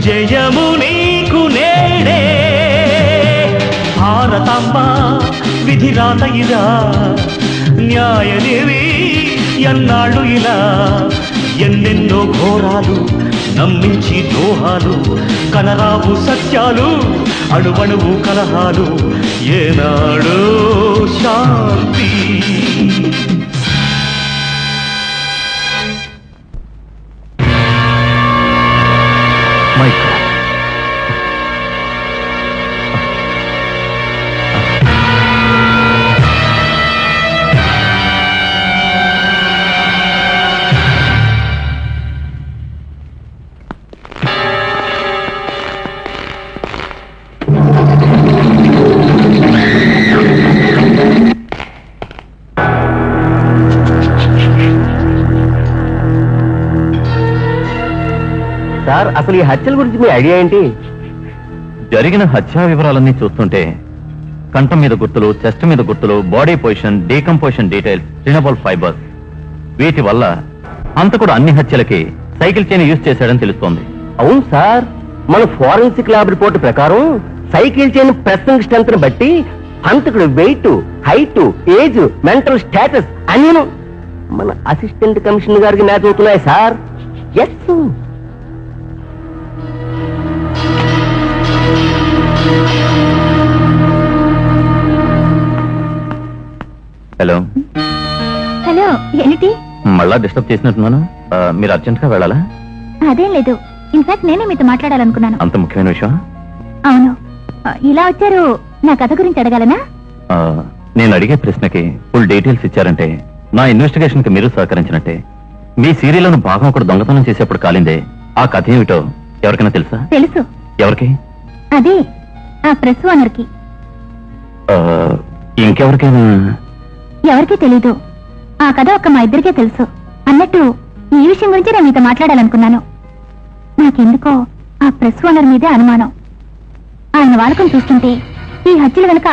జయము నీకు నేడే భారతాంబ విధిరాత ఇలా న్యాయదేవి ఎన్నాళ్ళు ఇలా ఎన్నెన్నో ఘోరాలు నమ్మించి దోహాలు కనరావు సత్యాలు అణువణువు కలహాలు ఏనాడో శాంతి సార్ అసలు ఈ హత్యల గురించి మీ ఐడియా ఏంటి? జరిగిన హత్యా వివరాలన్నీ చూస్తుంటే కంఠం మీద గుర్తులు, చెస్ట్ మీద గుర్తులు, body position, decomposition details, renewable fibres, వీటి వల్ల హంతకుడు అన్ని హత్యలకి సైకిల్ చైన్ యూజ్ చేశాడని తెలుస్తోంది. అవును సార్, మన ఫోరెన్సిక్ ల్యాబ్ రిపోర్ట్ ప్రకారం సైకిల్ చైన్ ప్రెస్సింగ్ స్ట్రెంత్ ని బట్టి హంతకుడు weight, height, age, mental status అన్ని మన అసిస్టెంట్ కమిషనర్ గారికి మ్యాచ్ అవుతున్నాయి సార్. ఎస్ హలో హలో, ఏంటి మళ్ళా డిస్టర్బ్ చేసినట్టున్నాను. మీరు అర్జెంట్ గా వెళ్ళాలా? అదేం లేదు, ఇన్ఫాక్ట్ నేనే మీతో మాట్లాడాలనుకున్నాను. అంత ముఖ్యమైన విషయం? అవును. ఇలా వచ్చారు, నా కథ గురించి అడగాలనా? నేను అడిగే ప్రశ్నకి ఫుల్ డీటెయిల్స్ ఇచ్చారంటే నా ఇన్వెస్టిగేషన్ కి మీరు సహకరించినట్టే. మీ సీరియల్ను భాగం ఒకటి దొంగతనం చేసేప్పుడు కాలిందే, ఆ కథ ఏమిటో ఎవరికైనా తెలుసా? తెలుసు. ఎవరికి? అదే ఆ ప్రెస్ ఓనర్కి. ఇంకెవరికైనా? ఎవరికీ తెలీదు. ఆ కథ ఒక్క మా ఇద్దరికే తెలుసు. అన్నట్టు ఈ విషయం గురించి నేను మీతో మాట్లాడాలనుకున్నాను. నాకెందుకో ఆ ప్రెస్ ఓనర్ మీదే అనుమానం. ఆయన వాడకం చూస్తుంటే ఈ హత్యల వెనుక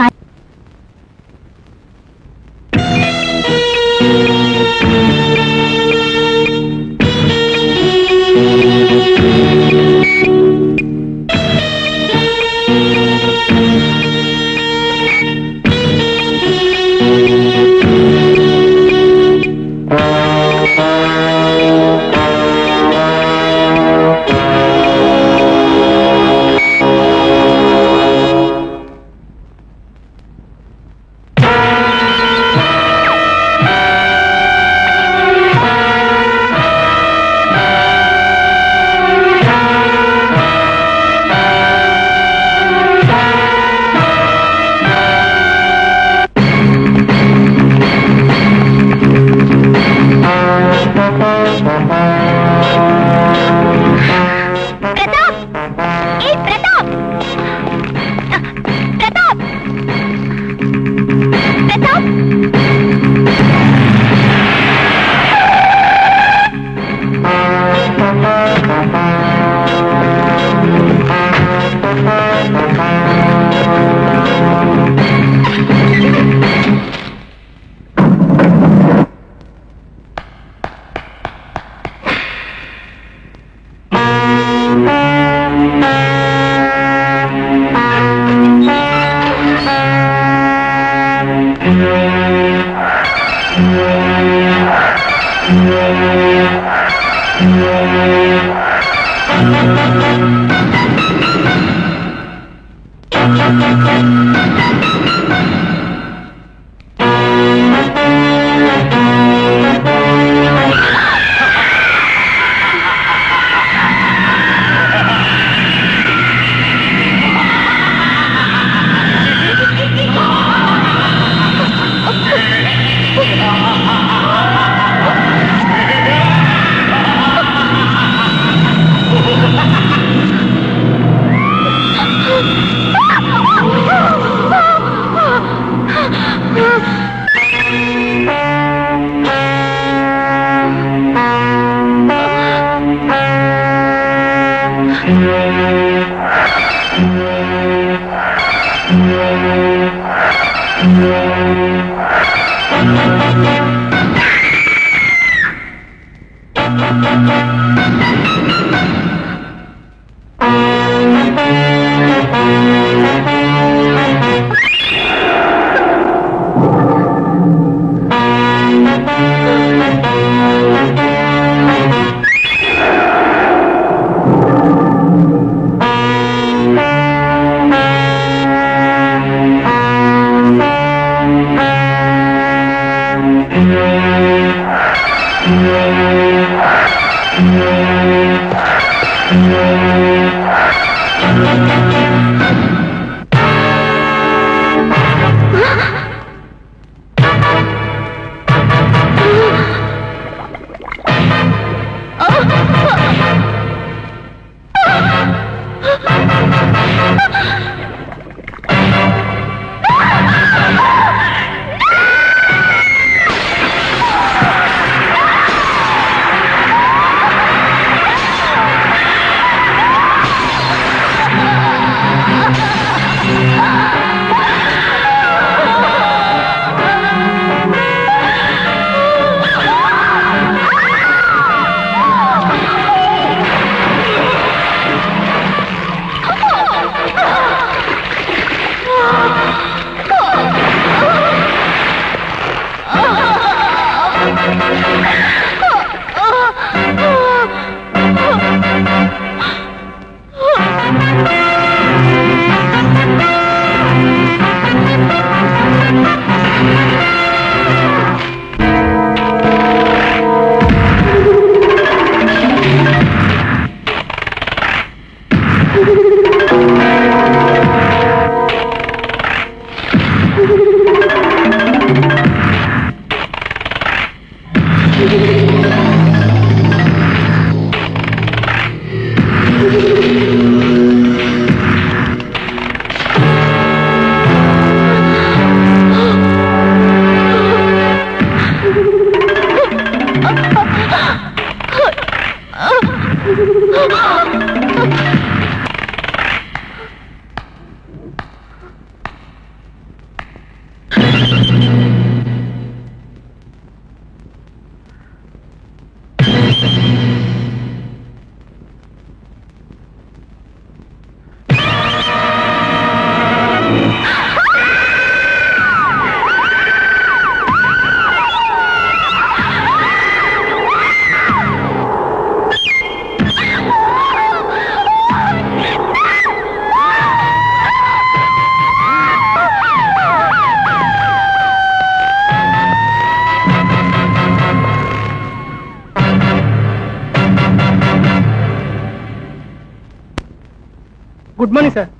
good morning sir.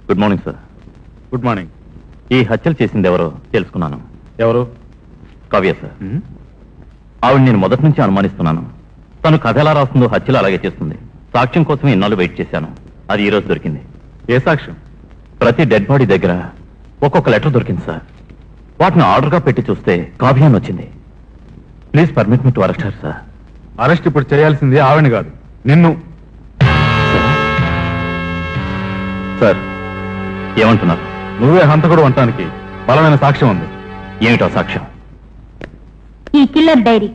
Good morning sir. Good morning. ఈ హత్యలు చేసింది ఎవరో తెలుసుకున్నాను. ఎవరు? కావ్య సార్. ఆవిడ నేను మొదటి నుంచి అనుమానిస్తున్నాను. తను కథ ఎలా రాస్తుందో హత్యలు అలాగే చేస్తుంది. సాక్ష్యం కోసం ఇన్నాళ్ళు వెయిట్ చేశాను. అది ఈ రోజు దొరికింది. ఏ సాక్ష్యం? ప్రతి డెడ్ బాడీ దగ్గర ఒక్కొక్క లెటర్ దొరికింది సార్. వాటిని ఆర్డర్గా పెట్టి చూస్తే కావ్య అని వచ్చింది. Please permit me to arrest her sir. Arrest ఇప్పుడు చేయాల్సింది ఆవిడని కాదు, నిన్ను. సార్ ఏమంటున్నారు? నువ్వే హంతకుడు అనటానికి బలమైన సాక్ష్యం ఉంది. ఏమిటో సాక్ష్యం? ఈ కిల్లర్ డైరీ.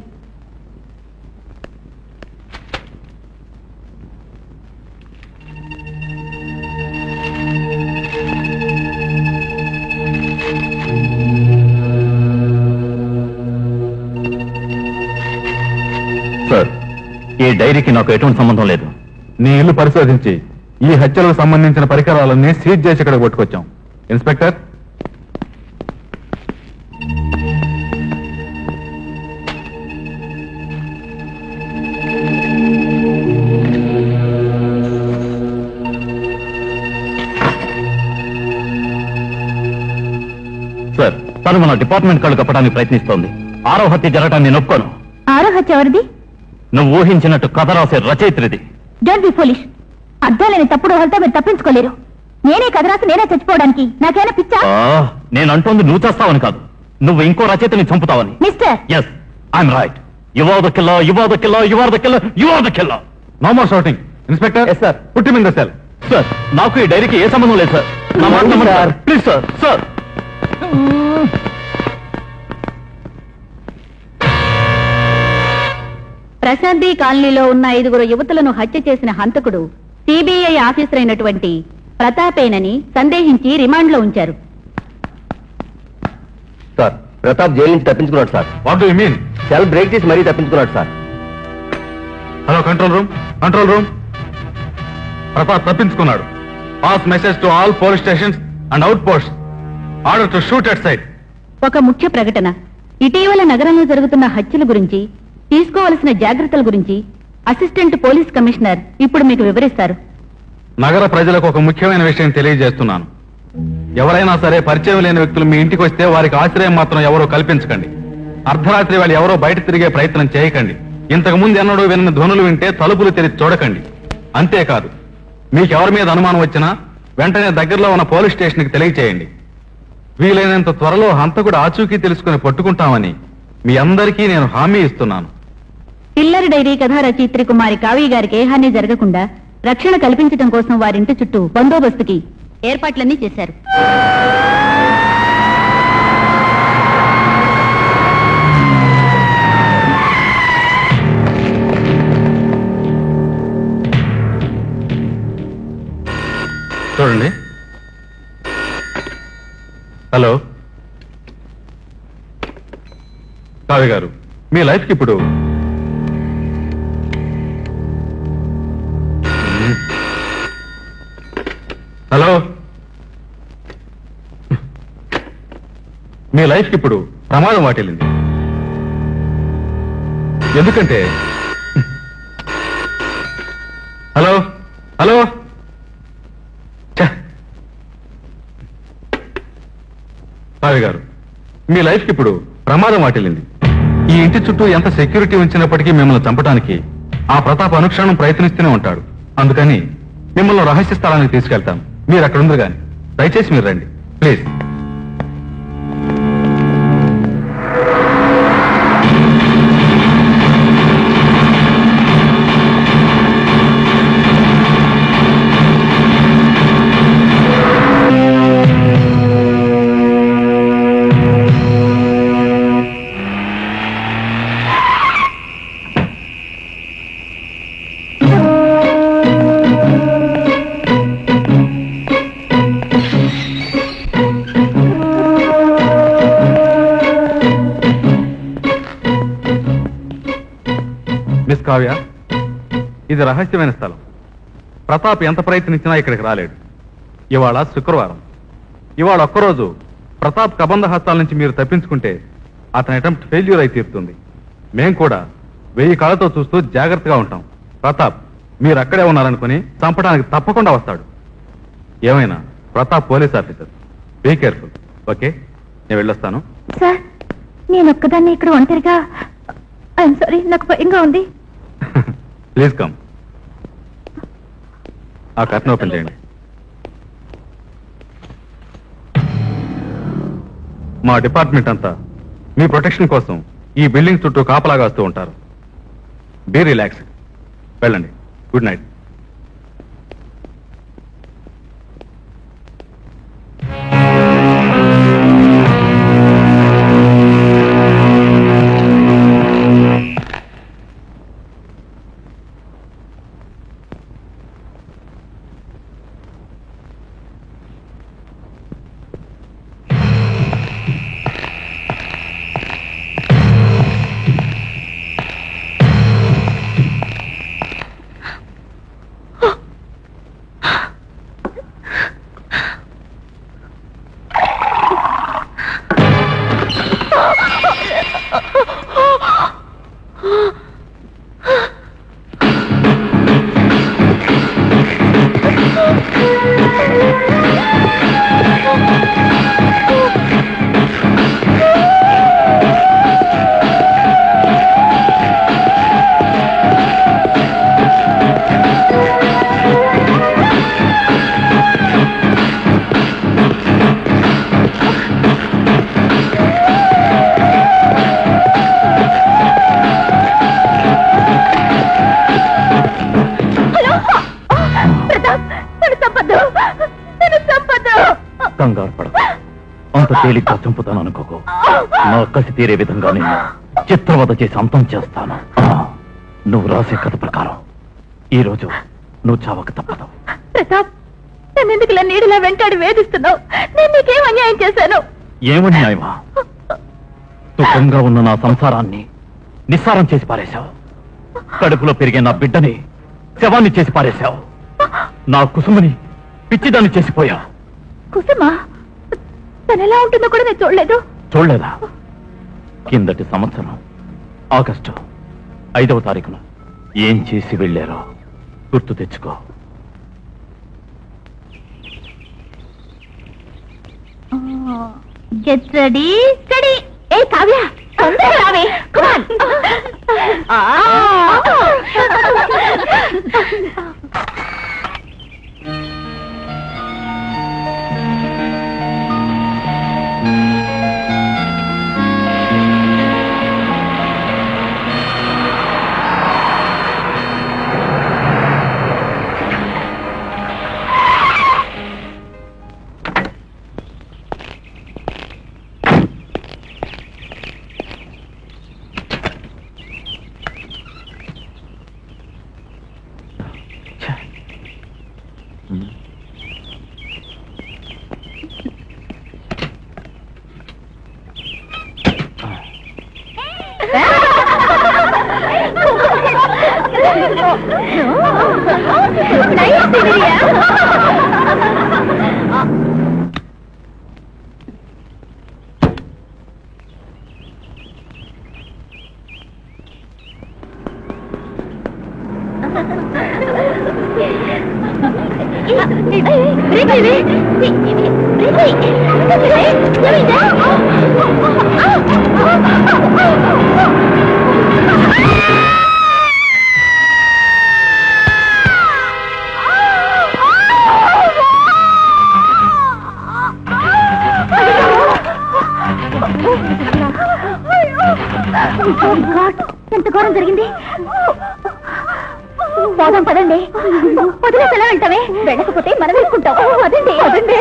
సార్ ఈ డైరీకి నాకు ఎటువంటి సంబంధం లేదు. నీ ఇల్లు పరిశోధించి ఈ హత్యలకు సంబంధించిన పరికరాలన్నీ సీజ్ చేసి ఇక్కడికి పట్టుకొచ్చాం. ఇన్స్పెక్టర్, సార్ తను మన డిపార్ట్మెంట్ కళ్ళు కప్పడానికి ప్రయత్నిస్తోంది. 6వ హత్య జరగటాన్ని నేను ఒప్పుకోను. 6వ హత్య ఎవరిది? నువ్వు ఊహించినట్టు కథ రాసే రచయిత్రిది. Don't be foolish. అర్థం లేని తప్పుడు వాళ్ళతో మీరు తప్పించుకోలేరు. నేనే కథ రాసి నేనే చచ్చిపోవడానికి నాకేమైనా పిచ్చా? నేను అంటోంది నువ్వు చేస్తావని కాదు, నువ్వు ఇంకో రచయితని చంపుతావని. Mister, yes I'm right. You are the killer, you are the killer, you are the killer, you are the killer. No more shouting. Inspector, yes sir. Put him in the cell. Sir నాకు ఈ డైరీకి ఏ సంబంధం లేదు sir. నా మాట నమ్మండి sir. Please sir. Sir Prashanti కాలనీలో ఉన్న 5 యువతులను హత్య చేసిన హంతకుడు సిబిఐ ఆఫీసర్ అయినటువంటి ప్రతాపేనని సందేహించి రిమాండ్లో ఉంచారు. సార్ ప్రతాప్ జైలు నుంచి తప్పించుకున్నాడు sir. What do you mean? Cell break చేసి మరీ తప్పించుకున్నాడు sir. Hello control room, control room. Pratap తప్పించుకున్నాడు. Pass message to all police stations and outpost. Order to shoot at sight. ఒక ముఖ్య ప్రకటన. ఇటీవల నగరంలో జరుగుతున్న హత్యల గురించి, తీసుకోవలసిన జాగ్రత్తల గురించి అసిస్టెంట్ పోలీస్ కమిషనర్ ఇప్పుడు మీకు వివరిస్తారు. నగర ప్రజలకు ఒక ముఖ్యమైన విషయం తెలియజేస్తున్నాను. ఎవరైనా సరే పరిచయం లేని వ్యక్తులు మీ ఇంటికి వస్తే వారికి ఆశ్రయం మాత్రం ఎవరో కల్పించకండి. అర్ధరాత్రి వాళ్ళు ఎవరో బయట తిరిగే ప్రయత్నం చేయకండి. ఇంతకు ముందు ఎన్నడూ విన్న ధ్వనులు వింటే తలుపులు తెరిచి చూడకండి. అంతేకాదు, మీకెవరి మీద అనుమానం వచ్చినా వెంటనే దగ్గరలో ఉన్న పోలీస్ స్టేషన్కి తెలియచేయండి. వీలైనంత త్వరలో హంతకుడు ఆచూకీ తెలుసుకుని పట్టుకుంటామని మీ అందరికీ నేను హామీ ఇస్తున్నాను. కిల్లర్ డైరీ కథా రచయిత్రి కుమారి కావ్య గారికి ఏ హాని జరగకుండా రక్షణ కల్పించడం కోసం వారింటి చుట్టూ బందోబస్తుకి ఏర్పాట్లన్నీ చేశారు. చూడండి. హలో కావ్య గారు, మీ లైఫ్కి ఇప్పుడు హలో మీ లైఫ్కి ఇప్పుడు ప్రమాదం వాటిల్లింది. ఎందుకంటే హలో హలో కావ్య గారు, మీ లైఫ్కి ఇప్పుడు ప్రమాదం వాటిల్లింది. ఈ ఇంటి చుట్టూ ఎంత సెక్యూరిటీ ఉంచినప్పటికీ మిమ్మల్ని చంపడానికి ఆ ప్రతాప్ అనుక్షణం ప్రయత్నిస్తూనే ఉంటాడు. అందుకని మిమ్మల్ని రహస్య స్థలానికి తీసుకెళ్తాను. మీరు అక్కడ ఉంది కానీ దయచేసి మీరు రండి ప్లీజ్. మిస్ కావ్య, ఇది రహస్యమైన స్థలం. ప్రతాప్ ఎంత ప్రయత్నించినా ఇక్కడికి రాలేడు. ఇవాళ శుక్రవారం. ఇవాళ ఒక్కరోజు ప్రతాప్ కబంధ హస్తాల నుంచి మీరు తప్పించుకుంటే అతని అటెంప్ట్ ఫెయిల్యూర్ అయి తీరుతుంది. మేం కూడా 1000 కళ్ళతో చూస్తూ జాగ్రత్తగా ఉంటాం. ప్రతాప్, మీరు అక్కడే ఉన్నారనుకుని చంపడానికి తప్పకుండా వస్తాడు. ఏమైనా Pratap police officer, be careful. Okay, నేను వెళ్ళొస్తాను. సార్, నేను ఒక్కదాన్ని ఇక్కడ ఒంటరిగా. ఐఎమ్ సారీ, నాకు భయంగా ఉంది. Please come. ఆ కర్టన్ ఓపెన్ చేయండి. మా డిపార్ట్మెంట్ అంతా మీ ప్రొటెక్షన్ కోసం ఈ బిల్డింగ్ చుట్టూ కాపలాగా వస్తూ ఉంటారు. Be relax. వెళ్ళండి. Good night. కంగారు పడకు, అంత తేలిగ్గా చంపుతాను అనుకోకు. నా కసి తీరే విధంగా నిన్ను చిత్రవద చేసి అంతం చేస్తాను. నువ్వు రాసే కథ ప్రకారం ఈ రోజు నువ్వు చావక తప్పదు. ప్రతాప్, నన్ను ఎందుకు ఇలా నీడిలా వెంటాడి వేధిస్తున్నావు? నేను నీకేం అన్యాయం చేశాను? ఏమన్యాయమా? సుఖంగా ఉన్న నా సంసారాన్ని నిస్సారం చేసి పారేశావు. కడుపులో పెరిగే నా బిడ్డని శవాన్ని చేసి పారేశావు. నా కుసుమని పిచ్చిదాన్ని చేసిపోయావు. కుసుమా? తను ఎలా ఉంటుందో కూడా నేను చూడలేదు. చూడలేదా? కిందటి సంవత్సరం ఆగస్టు 5వ తారీఖున ఏం చేసి వెళ్ళారో గుర్తు తెచ్చుకో. Get ready, study. ఏ కావ్య, తొందరగా రావే. Come on. ఎంత ఘోరం జరిగింది. పోదాం పదండి. వదిలేసి ఎలా వెళ్తామే? వెళ్ళకపోతే మనం వేసుకుంటాం. అదండి అదండి.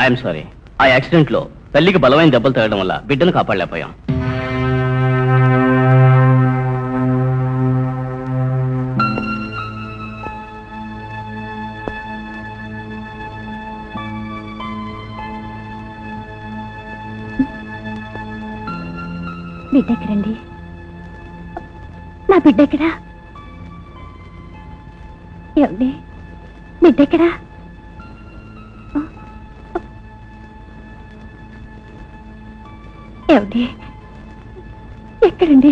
ఐఎమ్ సారీ, ఆ యాక్సిడెంట్ లో తల్లికి బలమైన దెబ్బలు తగలడం వల్ల బిడ్డను కాపాడలేకపోయాం. బిడ్డెక్కడండి? నా బిడ్డెక్కడా? ఏమండి బిడ్డెక్కడా? ఏమండి ఎక్కడండి?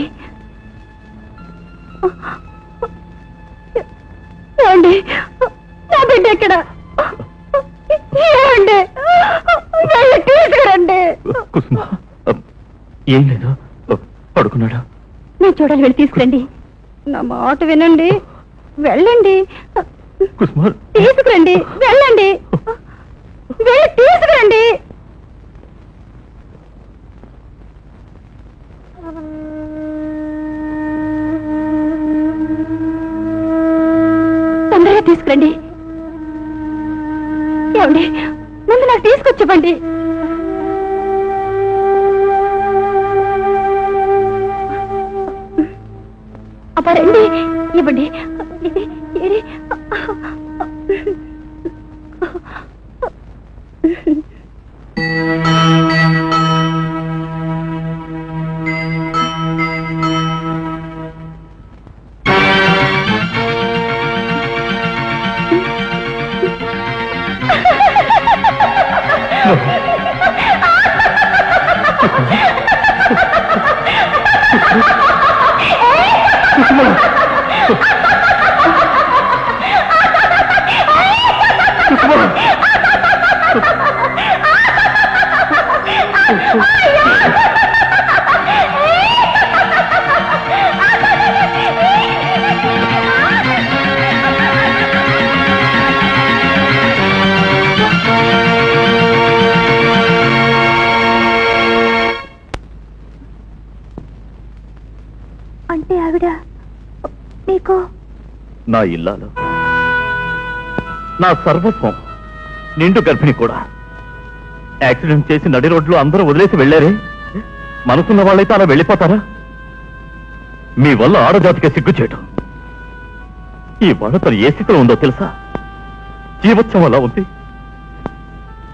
ఏమండి నా బిడ్డ ఎక్కడ? ఏమండి తీసుకురండి. కుసుమ, ఏం లేదు, పడుకున్నాడా? నేను చూడాలి, వెళ్ళి తీసుకురండి. నా మాట వినండి, వెళ్ళండి. కుసుమ, తీసుకురండి, వెళ్ళండి, వెళ్ళి తీసుకురండి. తొందరగా తీసుకురండి. ఏమండి ముందు నాకు తీసుకొచ్చివ్వండి. అబ్బా రండి, ఇవ్వండి. అంటే ఆవిడ మీకు నా ఇల్లాలు, నా సర్వస్వం, నిండు గర్భిణి కూడా. యాక్సిడెంట్ చేసి నడి రోడ్లు అందరూ వదిలేసి వెళ్ళారే, మనసున్న వాళ్ళైతే అలా వెళ్ళిపోతారా? మీ వల్ల ఆడజాతికే సిగ్గుచేయటం. ఈ వాళ్ళ తను ఏ స్థితిలో ఉందో తెలుసా? జీవోత్సవం అలా ఉంది.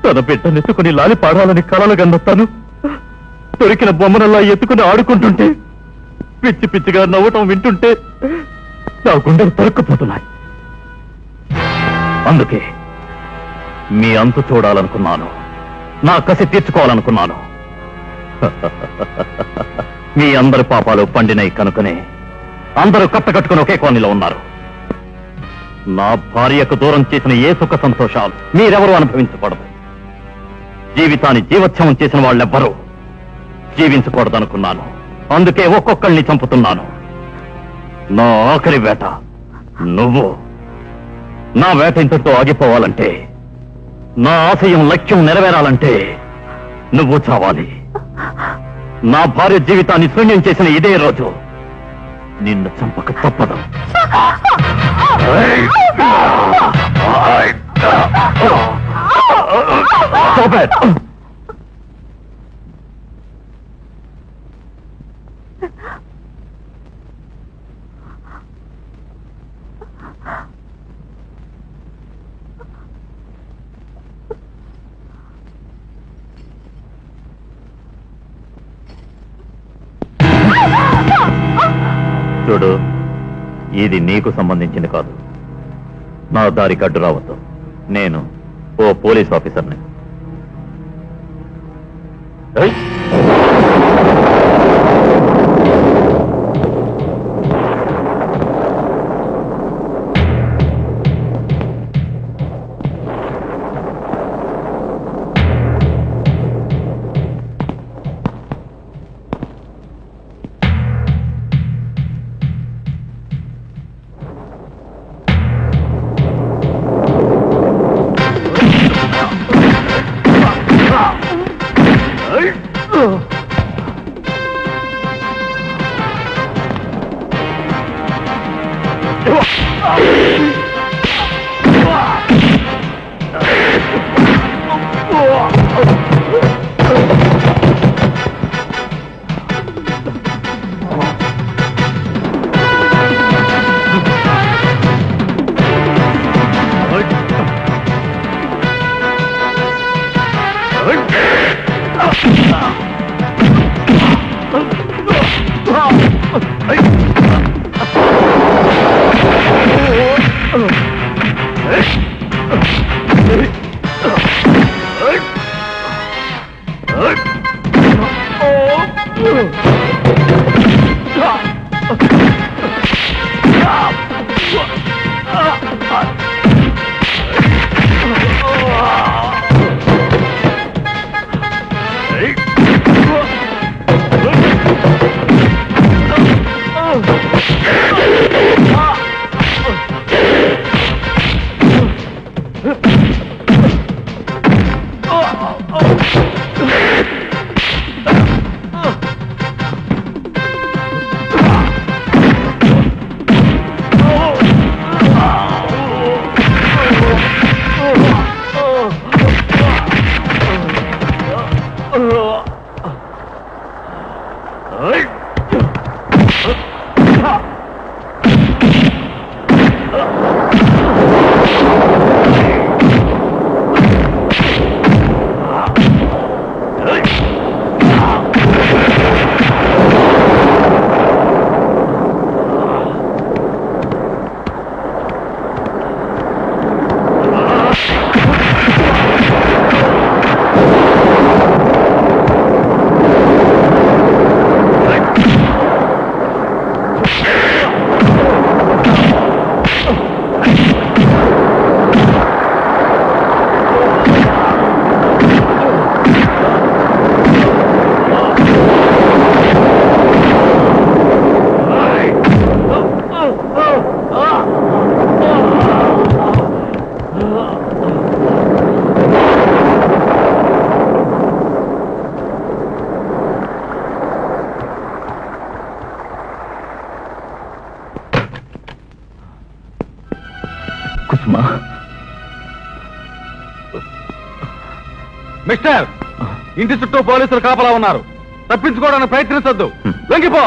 తన బిడ్డనెత్తుకుని లాలి పాడాలని కలలు గన్నొత్తాను. దొరికిన బొమ్మనల్లా ఎత్తుకుని ఆడుకుంటుంటే, పిచ్చి పిచ్చిగా నవ్వటం వింటుంటే నా గుండెలు తరుక్కుపోతున్నాయి. అందుకే మీ అంతు చూడాలనుకున్నాను, నా కసి తీర్చుకోవాలనుకున్నాను. మీ అందరి పాపాలు పండినై కనుకనే అందరూ కట్టకట్టుకుని ఒకే కోణిలో ఉన్నారు. నా భార్యకు దూరం చేసిన ఏ సుఖ సంతోషాలు మీరెవరూ అనుభవించకూడదు. జీవితాన్ని జీవోత్సవం చేసిన వాళ్ళెవ్వరూ జీవించకూడదనుకున్నాను. అందుకే ఒక్కొక్కళ్ళని చంపుతున్నాను. నా ఆఖరి వేట నువ్వు. నా వేట ఇంతటితో ఆగిపోవాలంటే, నా ఆశయం లక్ష్యం నెరవేరాలంటే నువ్వు చావాలి. నా భార్య జీవితాన్ని శూన్యం చేసిన ఇదే రోజు నిన్ను చంపక తప్పదు. చూడు, ఇది నీకు సంబంధించింది కాదు. నా దారికి అడ్డు రావద్దు. నేను ఓ పోలీస్ ఆఫీసర్ని. Oh! కుసుమా మిస్టర్, ఇంటి చుట్టూ పోలీసులు కాపలా ఉన్నారు. తప్పించుకోవడానికి ప్రయత్నించొద్దు. లొంగిపో.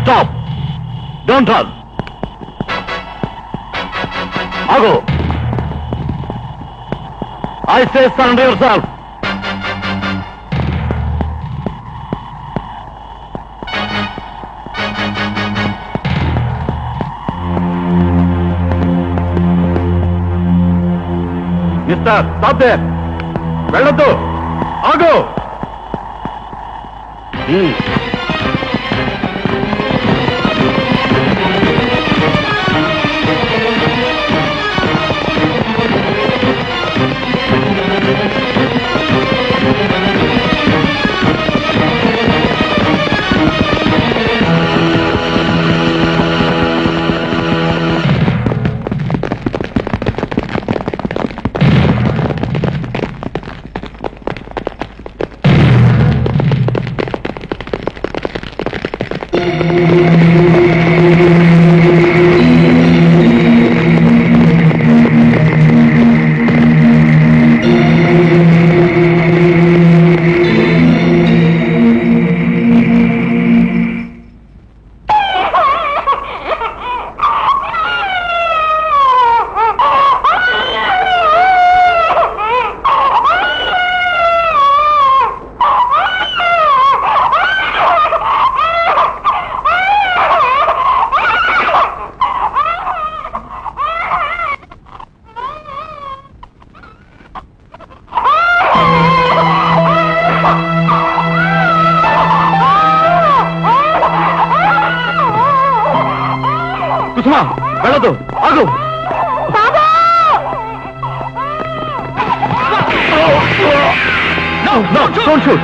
Stop! Don't run! Ago! I say surrender yourself! Mister, stop there. వెళ్ళొద్దు. ఆగు. కుసుమా, వెళ్ళదు. ఆగు. No, no, don't shoot.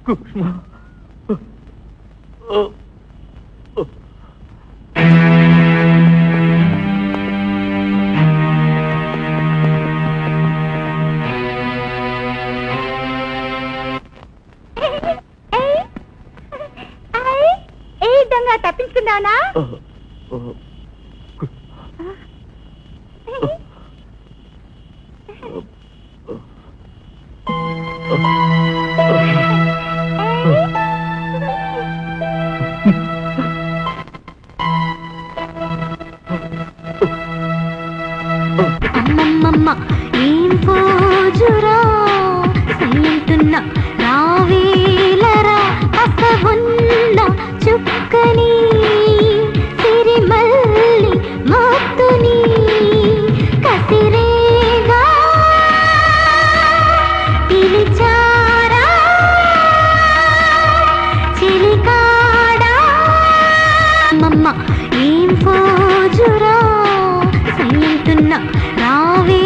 Kusuma. తప్పించుకున్నావునా? అమ్మమ్మమ్మ ఏం పోజురా సైంటున్న రావేలరా అసవున్న చుక్కని సిరిమల్లి మత్తుని కసిరేగా పిలిచారా చిలికాడా మమ్మ ఏం పోజురా సైంటున్న రావే